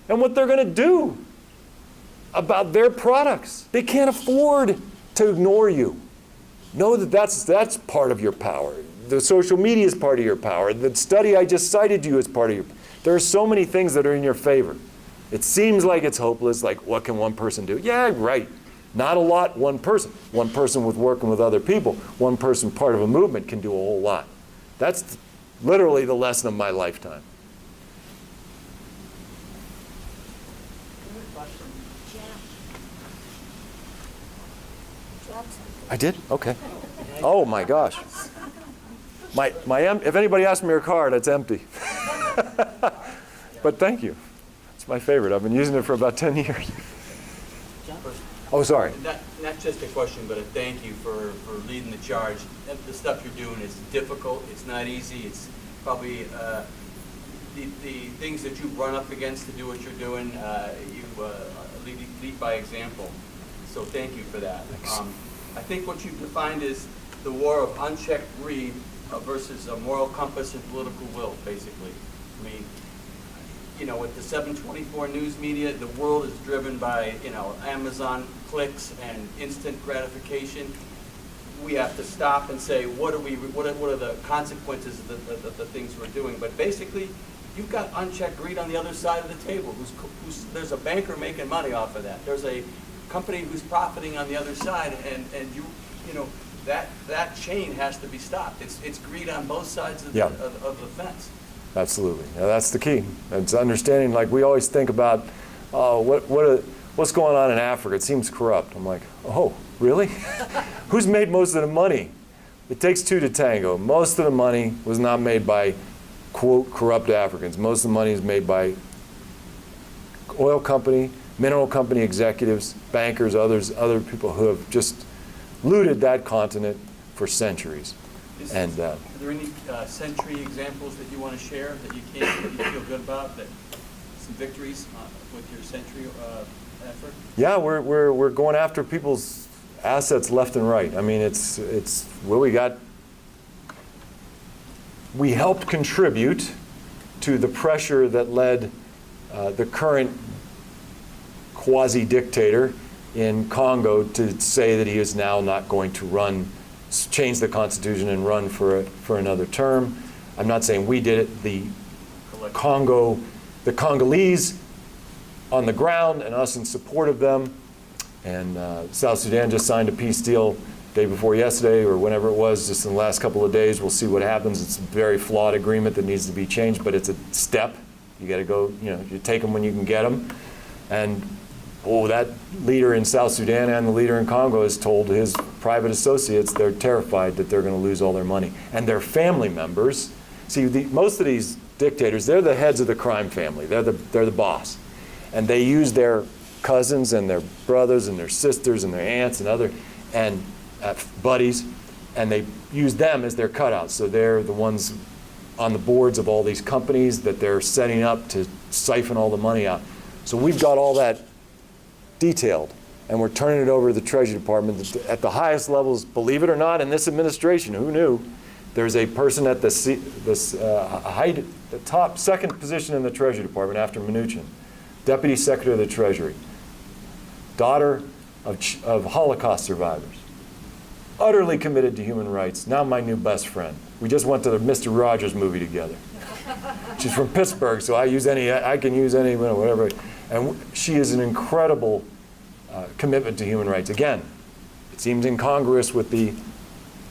and what they're going to do about their products. They can't afford to ignore you. Know that that's part of your power. The social media is part of your power. The study I just cited to you is part of your. There are so many things that are in your favor. It seems like it's hopeless, like what can one person do? Yeah, right. Not a lot, one person. One person with working with other people, one person part of a movement can do a whole lot. That's literally the lesson of my lifetime. I did? Okay. Oh my gosh. If anybody asks me your card, it's empty. But thank you. It's my favorite. I've been using it for about 10 years. Oh, sorry. Not just a question, but a thank you for leading the charge. The stuff you're doing is difficult. It's not easy. It's probably the things that you run up against to do what you're doing. You lead by example. So thank you for that. I think what you've defined is the war of unchecked greed versus a moral compass and political will, basically. I mean, with the 724 news media, the world is driven by, Amazon clicks and instant gratification. We have to stop and say, what are the consequences of the things we're doing? But basically, you've got unchecked greed on the other side of the table. There's a banker making money off of that. There's a company who's profiting on the other side, and that chain has to be stopped. It's greed on both sides of the fence. Absolutely. Now, that's the key. It's understanding, like we always think about, what's going on in Africa? It seems corrupt. I'm like, oh, really? Who's made most of the money? It takes two to tango. Most of the money was not made by, quote, corrupt Africans. Most of the money is made by oil company, mineral company executives, bankers, other people who have just looted that continent for centuries. Are there any century examples that you want to share that you feel good about, some victories with your century effort? Yeah, we're going after people's assets left and right. I mean, it's what we got. We helped contribute to the pressure that led the current quasi-dictator in Congo to say that he is now not going to change the Constitution and run for another term. I'm not saying we did it. The Congolese on the ground and us in support of them. And South Sudan just signed a peace deal day before yesterday or whenever it was, just in the last couple of days. We'll see what happens. It's a very flawed agreement that needs to be changed, but it's a step. You got to go, you take them when you can get them. And that leader in South Sudan and the leader in Congo has told his private associates they're terrified that they're going to lose all their money. And their family members, most of these dictators, they're the heads of the crime family. They're the boss. And they use their cousins and their brothers and their sisters and their aunts and buddies, and they use them as their cutouts. So they're the ones on the boards of all these companies that they're setting up to siphon all the money out. So we've got all that detailed, and we're turning it over to the Treasury Department at the highest levels. Believe it or not, in this administration, who knew? There's a person at the top second position in the Treasury Department after Mnuchin, Deputy Secretary of the Treasury, daughter of Holocaust survivors, utterly committed to human rights. Now my new best friend. We just went to the Mr. Rogers movie together. She's from Pittsburgh, so I can use any, whatever. And she is an incredible commitment to human rights. Again, it seems incongruous with the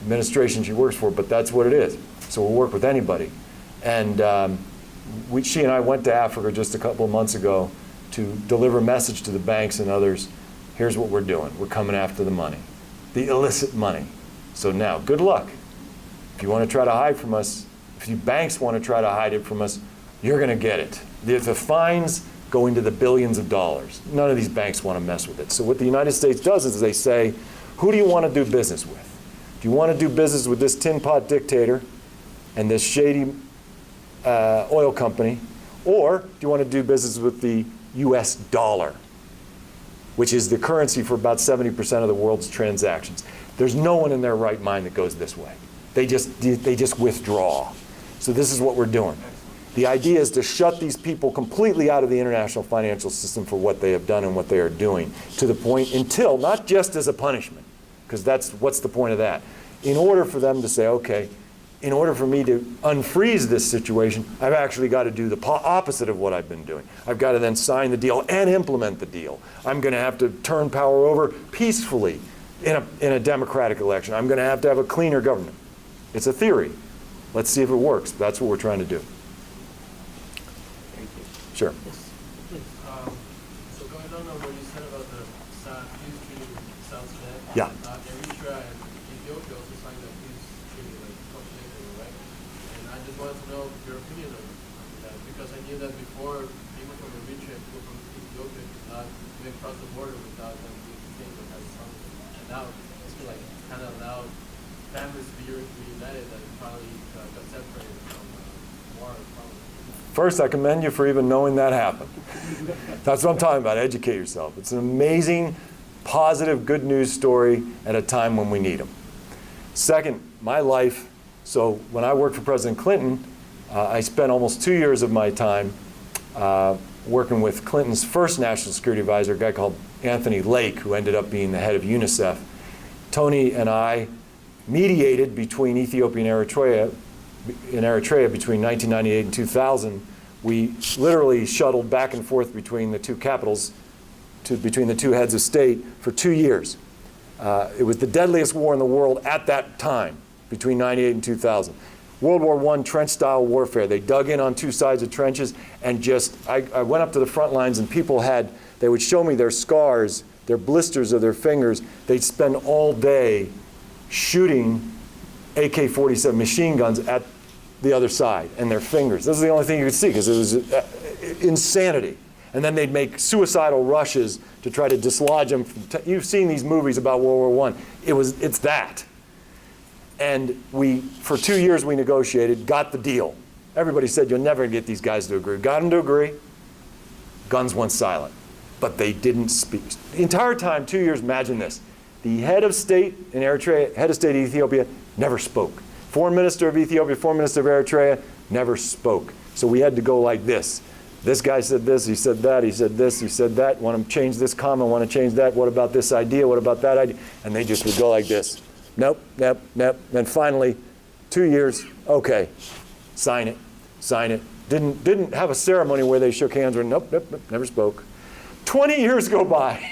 administration she works for, but that's what it is. So we'll work with anybody. And she and I went to Africa just a couple of months ago to deliver a message to the banks and others. Here's what we're doing. We're coming after the money, the illicit money. So now, good luck. If you want to try to hide from us, if you banks want to try to hide it from us, you're going to get it. The fines go into the billions of dollars. None of these banks want to mess with it. So what the United States does is they say, who do you want to do business with? Do you want to do business with this tin pot dictator and this shady oil company, or do you want to do business with the US dollar, which is the currency for about 70% of the world's transactions? There's no one in their right mind that goes this way. They just withdraw. So this is what we're doing. The idea is to shut these people completely out of the international financial system for what they have done and what they are doing, to the point until, not just as a punishment, because what's the point of that? In order for them to say, okay, in order for me to unfreeze this situation, I've actually got to do the opposite of what I've been doing. I've got to then sign the deal and implement the deal. I'm going to have to turn power over peacefully in a democratic election. I'm going to have a cleaner government. It's a theory. Let's see if it works. That's what we're trying to do. Thank you. Sure. So going on what you said about the peace treaty with South Sudan, Yeah. Eritrea and Ethiopia also signed that peace treaty like a couple days ago, right? And I just wanted to know your opinion on that, because I knew that before people from Eritrea and people from Ethiopia could not even cross the border without them being detained or having something. And now it's like kind of allowed families to be reunited that probably got separated from war and problems. First, I commend you for even knowing that happened. That's what I'm talking about. Educate yourself. It's an amazing, positive, good news story at a time when we need them. Second, my life, so when I worked for President Clinton, I spent almost 2 years of my time working with Clinton's first national security advisor, a guy called Anthony Lake, who ended up being the head of UNICEF. Tony and I mediated between Ethiopia and Eritrea. In Eritrea between 1998 and 2000, we literally shuttled back and forth between the two capitals, between the two heads of state for 2 years. It was the deadliest war in the world at that time, between 98 and 2000. World War I trench-style warfare. They dug in on two sides of trenches and I went up to the front lines and people they would show me their scars, their blisters of their fingers. They'd spend all day shooting AK-47 machine guns at the other side and their fingers. This is the only thing you could see because it was insanity. And then they'd make suicidal rushes to try to dislodge them. You've seen these movies about World War I. It's that. And for 2 years we negotiated, got the deal. Everybody said, you'll never get these guys to agree. Got them to agree. Guns went silent. But they didn't speak. The entire time, 2 years, imagine this. The head of state in Eritrea, head of state of Ethiopia, never spoke. Foreign minister of Ethiopia, foreign minister of Eritrea, never spoke. So we had to go like this. This guy said this, he said that, he said this, he said that. Want to change this comment, want to change that. What about this idea? What about that idea? And they just would go like this. Nope, nope, nope. And finally, 2 years, okay, sign it, sign it. Didn't have a ceremony where they shook hands or nope, nope, nope, never spoke. 20 years go by.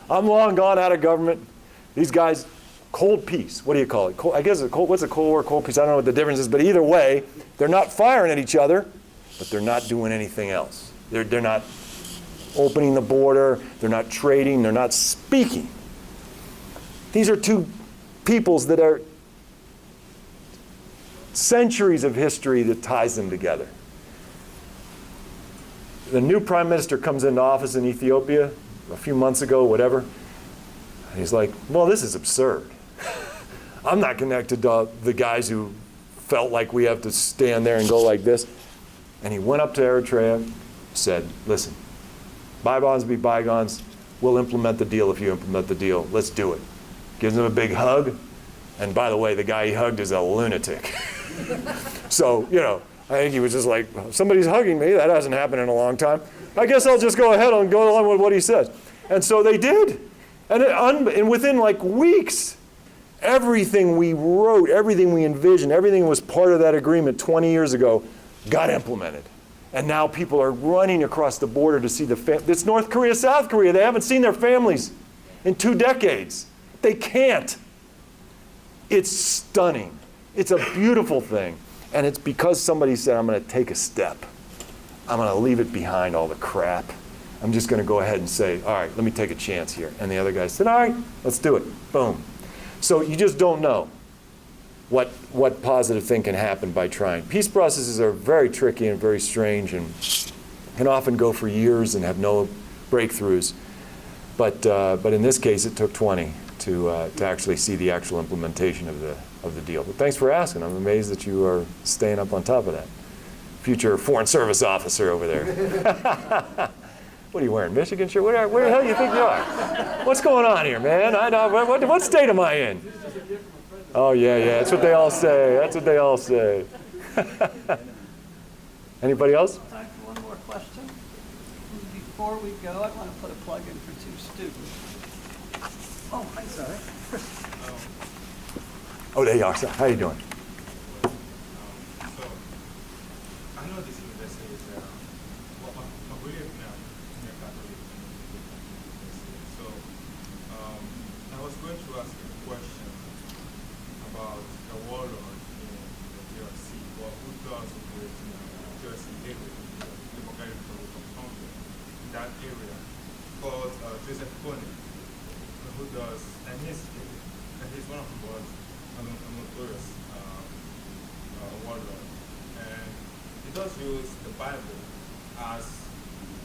I'm long gone out of government. These guys, cold peace. What do you call it? I guess what's a Cold War, cold peace? I don't know what the difference is, but either way, they're not firing at each other, but they're not doing anything else. They're not opening the border. They're not trading. They're not speaking. These are two peoples that are centuries of history that ties them together. The new prime minister comes into office in Ethiopia a few months ago, whatever. And he's like, well, this is absurd. I'm not connected to the guys who felt like we have to stand there and go like this. And he went up to Eritrea, said, listen, bygones be bygones. We'll implement the deal if you implement the deal. Let's do it. Gives him a big hug. And by the way, the guy he hugged is a lunatic. So, I think he was just like, somebody's hugging me. That hasn't happened in a long time. I guess I'll just go ahead and go along with what he says. And so they did. And within like weeks, everything we wrote, everything we envisioned, everything that was part of that agreement 20 years ago got implemented. And now people are running across the border to see it's North Korea, South Korea. They haven't seen their families in 2 decades. They can't. It's stunning. It's a beautiful thing. And it's because somebody said, I'm going to take a step. I'm going to leave it behind, all the crap. I'm just going to go ahead and say, all right, let me take a chance here. And the other guy said, all right, let's do it. Boom. So you just don't know what positive thing can happen by trying. Peace processes are very tricky and very strange and can often go for years and have no breakthroughs. But in this case, it took 20 to actually see the actual implementation of the deal. But thanks for asking. I'm amazed that you are staying up on top of that. Future Foreign Service officer over there. What are you wearing, Michigan shirt? Where the hell do you think you are? What's going on here, man? I know. What state am I in? Oh, yeah. That's what they all say. That's what they all say. Anybody else? Time for one more question. Before we go, I want to put a plug in for 2 students. Oh, I'm sorry. Oh, there you are. How are you doing? we live now in a Catholic community. So I was going to ask a question about the warlord in the DRC, or who does operate in the DRC area, the Democratic Republic of Congo, in that area, called Joseph Kony, who does, and he's one of the world's notorious warlord. And he does use the Bible as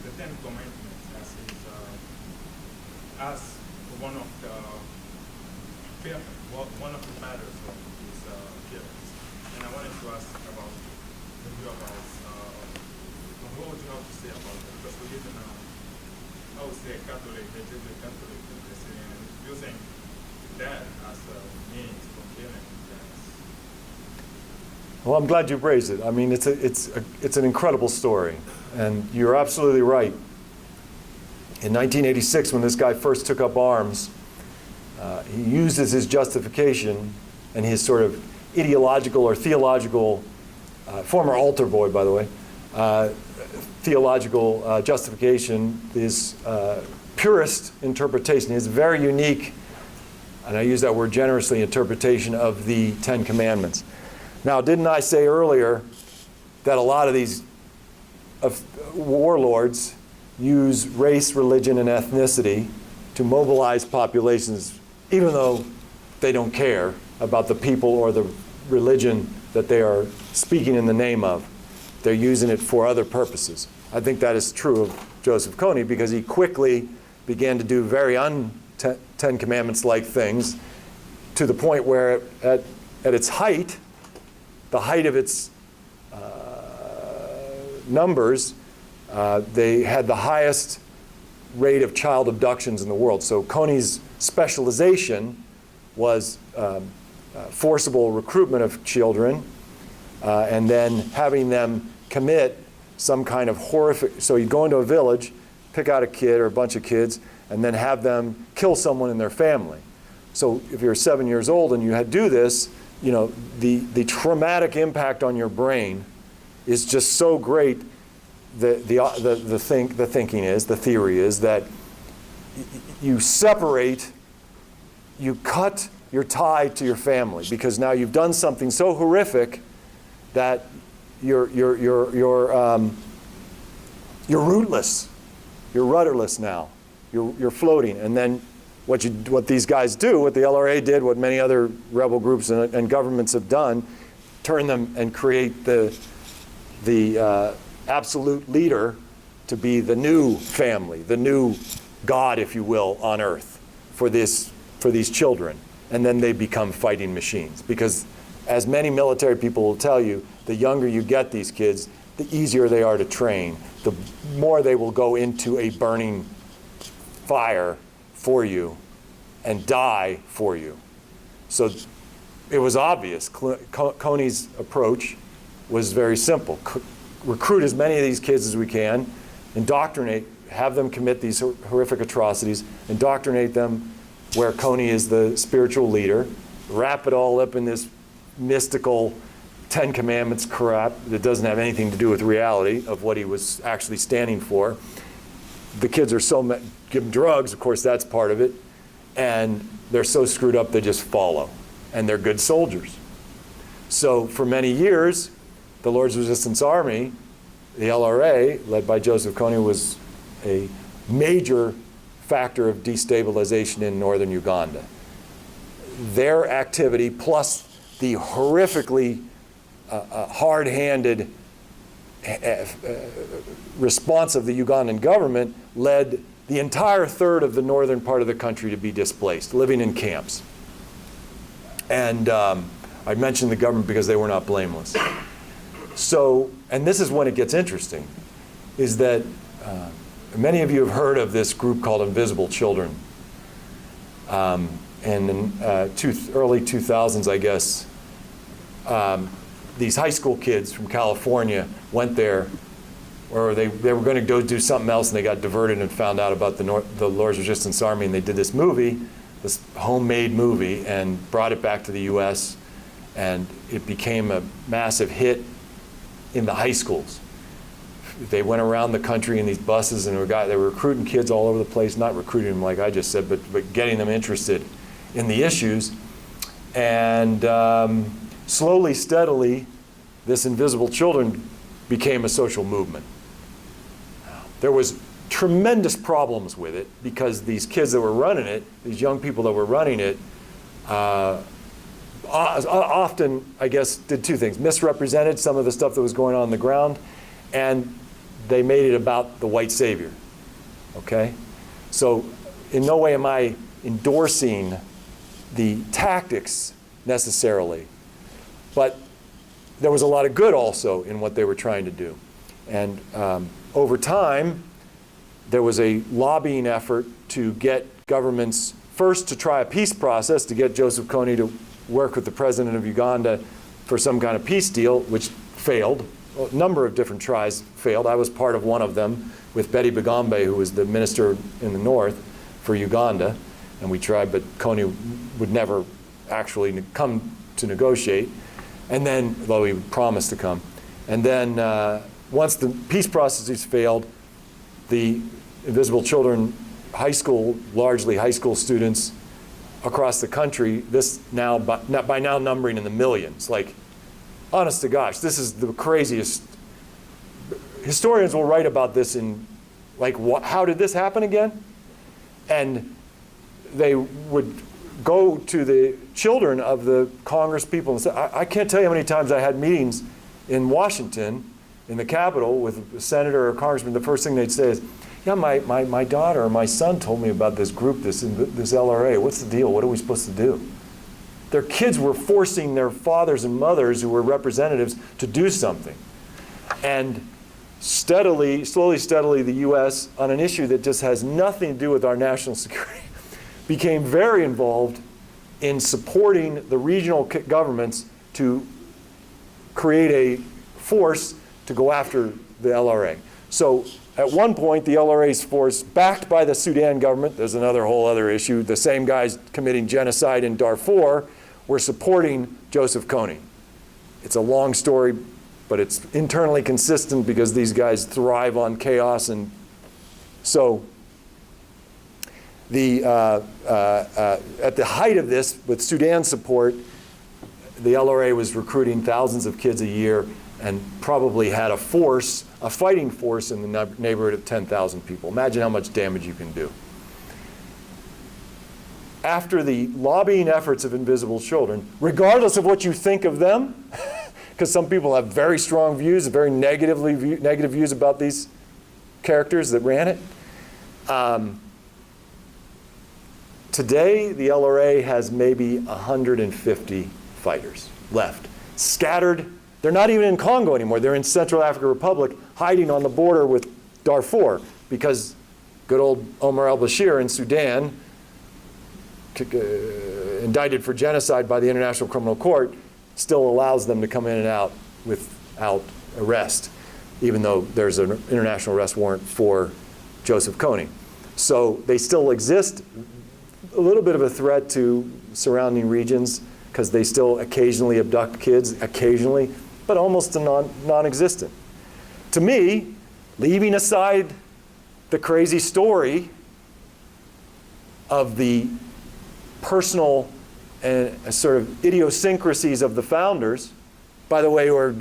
the Ten Commandments as one of the matters of his theories. And I wanted to ask about the view about what would you have to say about that? Because we live in I would say Catholic, the Jesuit Catholic, and using that as a means for killing. Well, I'm glad you raised it. I mean, it's an incredible story, and you're absolutely right. In 1986, when this guy first took up arms, he used as his justification and his sort of ideological or theological, former altar boy, by the way, theological justification, his purist interpretation, his very unique, and I use that word generously, interpretation of the Ten Commandments. Now, didn't I say earlier that a lot of these warlords use race, religion, and ethnicity to mobilize populations, even though they don't care about the people or the religion that they are speaking in the name of? They're using it for other purposes. I think that is true of Joseph Kony, because he quickly began to do very un-Ten Commandments-like things, to the point where at its height, the height of its numbers, they had the highest rate of child abductions in the world. So Kony's specialization was forcible recruitment of children, and then having them commit some kind of horrific, so you'd go into a village, pick out a kid or a bunch of kids, and then have them kill someone in their family. So if you're 7 years old and you had to do this, you know, the traumatic impact on your brain is just so great. The theory is that you separate, you cut your tie to your family, because now you've done something so horrific that you're rootless, you're rudderless now, you're floating, and then what these guys do, what the LRA did, what many other rebel groups and governments have done, turn them and create the absolute leader to be the new family, the new God, if you will, on earth for these children. And then they become fighting machines. Because as many military people will tell you, the younger you get these kids, the easier they are to train, the more they will go into a burning fire for you and die for you. So it was obvious. Kony's approach was very simple. Recruit as many of these kids as we can, indoctrinate, have them commit these horrific atrocities, indoctrinate them where Kony is the spiritual leader, wrap it all up in this mystical Ten Commandments crap that doesn't have anything to do with reality of what he was actually standing for. The kids are give them drugs, of course that's part of it, and they're so screwed up they just follow, and they're good soldiers. So for many years, the Lord's Resistance Army, the LRA, led by Joseph Kony, was a major factor of destabilization in northern Uganda. Their activity, plus the horrifically hard-handed response of the Ugandan government, led the entire third of the northern part of the country to be displaced, living in camps. And I mentioned the government because they were not blameless. So, and this is when it gets interesting, is that many of you have heard of this group called Invisible Children. And in early 2000s, I guess, these high school kids from California went there, or they were going to go do something else, and they got diverted and found out about the Lord's Resistance Army, and they did this movie, this homemade movie, and brought it back to the U.S., and it became a massive hit in the high schools. they went around the country in these buses, and they were recruiting kids all over the place, not recruiting them like I just said, but getting them interested in the issues. And slowly, steadily, this Invisible Children became a social movement. There was tremendous problems with it because these kids that were running it, these young people that were running it, often, I guess, did two things. Misrepresented some of the stuff that was going on the ground, and they made it about the white savior, okay? So in no way am I endorsing the tactics necessarily, but there was a lot of good also in what they were trying to do. And over time, there was a lobbying effort to get governments first to try a peace process, to get Joseph Kony to work with the president of Uganda for some kind of peace deal, which failed. A number of different tries failed. I was part of one of them with Betty Bigambe, who was the minister in the north for Uganda. And we tried, but Kony would never actually come to negotiate. And then, though he promised to come. And then once the peace processes failed, the Invisible Children high school, largely high school students across the country, this now, by now numbering in the millions. Like, honest to gosh, this is the craziest. Historians will write about this in, like, how did this happen again? And they would go to the children of the Congress people and say, I can't tell you how many times I had meetings in Washington, in the Capitol, with a senator or a congressman. The first thing they'd say is, yeah, my daughter or my son told me about this group, this LRA. What's the deal? What are we supposed to do? Their kids were forcing their fathers and mothers, who were representatives, to do something. And slowly, steadily, the U.S., on an issue that just has nothing to do with our national security, became very involved in supporting the regional governments to create a force to go after the LRA. So at one point, the LRA's force, backed by the Sudan government, there's another whole other issue, the same guys committing genocide in Darfur were supporting Joseph Kony. It's a long story, but it's internally consistent because these guys thrive on chaos. And so at the height of this, with Sudan support, the LRA was recruiting thousands of kids a year and probably had a fighting force in the neighborhood of 10,000 people. Imagine how much damage you can do. After the lobbying efforts of Invisible Children, regardless of what you think of them, because some people have very strong views, very negative views about these characters that ran it. Today, the LRA has maybe 150 fighters left, scattered. They're not even in Congo anymore. They're in Central African Republic, hiding on the border with Darfur, because good old Omar al-Bashir in Sudan, indicted for genocide by the International Criminal Court, still allows them to come in and out without arrest, even though there's an international arrest warrant for Joseph Kony. So they still exist, a little bit of a threat to surrounding regions, because they still occasionally abduct kids, occasionally, but almost non-existent. To me, leaving aside the crazy story of the personal and sort of idiosyncrasies of the founders, by the way, who are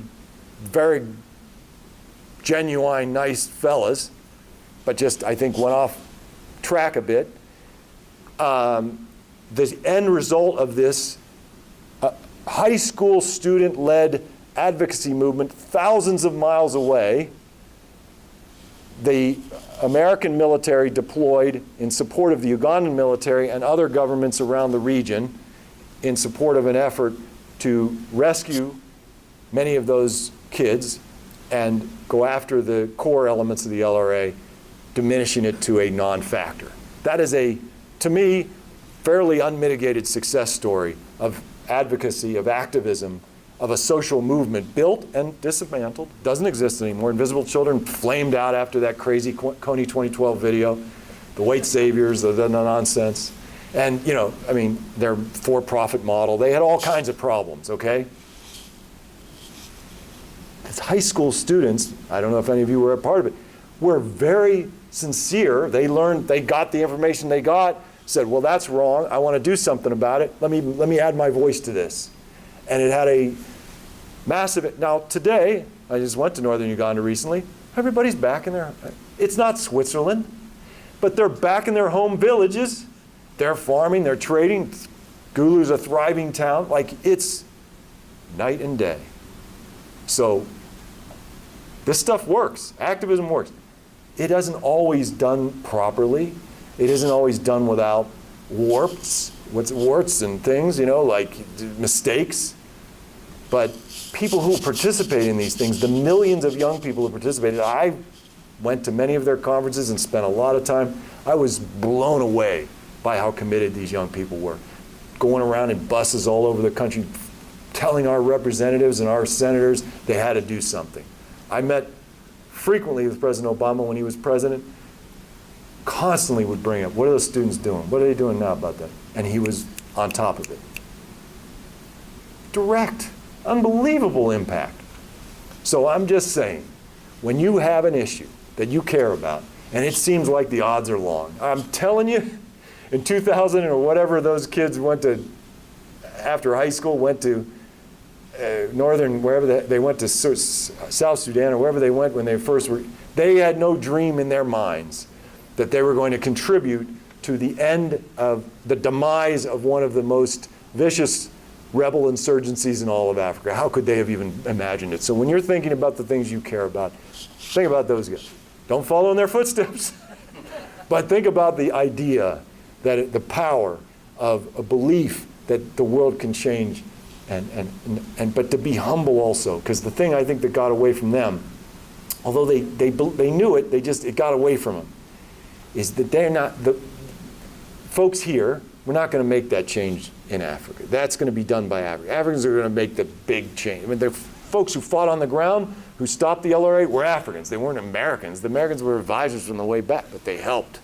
very genuine, nice fellas, but just, I think, went off track a bit. The end result of this high school student-led advocacy movement thousands of miles away, the American military deployed in support of the Ugandan military and other governments around the region in support of an effort to rescue many of those kids and go after the core elements of the LRA, diminishing it to a non-factor. That is a, to me, fairly unmitigated success story of advocacy, of activism, of a social movement built and dismantled, doesn't exist anymore. Invisible Children flamed out after that crazy Kony 2012 video, the white saviors, the nonsense. And, you know, I mean, their for-profit model, they had all kinds of problems, okay? high school students, I don't know if any of you were a part of it, were very sincere. They learned, they got the information they got, said, well, that's wrong. I want to do something about it. Let me add my voice to this. And it had a massive, now today, I just went to northern Uganda recently. Everybody's back in their, it's not Switzerland, but they're back in their home villages. They're farming, they're trading. Gulu's a thriving town. Like, it's night and day. So this stuff works. Activism works. It isn't always done properly. It isn't always done without warts and things, you know, like mistakes. But people who participate in these things, the millions of young people who participated, I went to many of their conferences and spent a lot of time. I was blown away by how committed these young people were. Going around in buses all over the country, telling our representatives and our senators they had to do something. I met frequently with President Obama when he was president, constantly would bring up, what are those students doing? What are they doing now about that? And he was on top of it. Direct, unbelievable impact. So I'm just saying, when you have an issue that you care about, and it seems like the odds are long, I'm telling you, in 2000 or whatever, those kids went to, after high school, went to northern, wherever they went to South Sudan or wherever they went when they first were, they had no dream in their minds that they were going to contribute to the end of the demise of one of the most vicious rebel insurgencies in all of Africa. How could they have even imagined it? So when you're thinking about the things you care about, think about those guys. Don't follow in their footsteps, but think about the idea that the power of a belief that the world can change, but to be humble also, because the thing I think that got away from them, although they knew it, it got away from them, is that they're not, the folks here, we're not going to make that change in Africa. That's going to be done by Africa. Africans are going to make the big change. I mean, the folks who fought on the ground, who stopped the LRA, were Africans. They weren't Americans. The Americans were advisors from the way back, but they helped.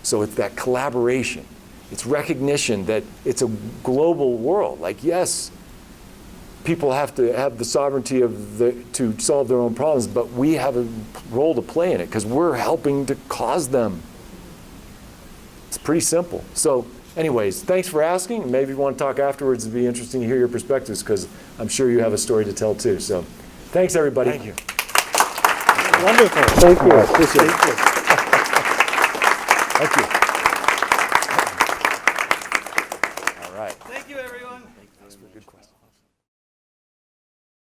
So it's that collaboration. It's recognition that it's a global world. Like, yes, people have to have the sovereignty to solve their own problems, but we have a role to play in it because we're helping to cause them. It's pretty simple. So anyways, thanks for asking. Maybe you want to talk afterwards. It'd be interesting to hear your perspectives because I'm sure you have a story to tell too. So thanks, everybody. Thank you. Wonderful. Thank you. I appreciate it. Thank you. Thank you.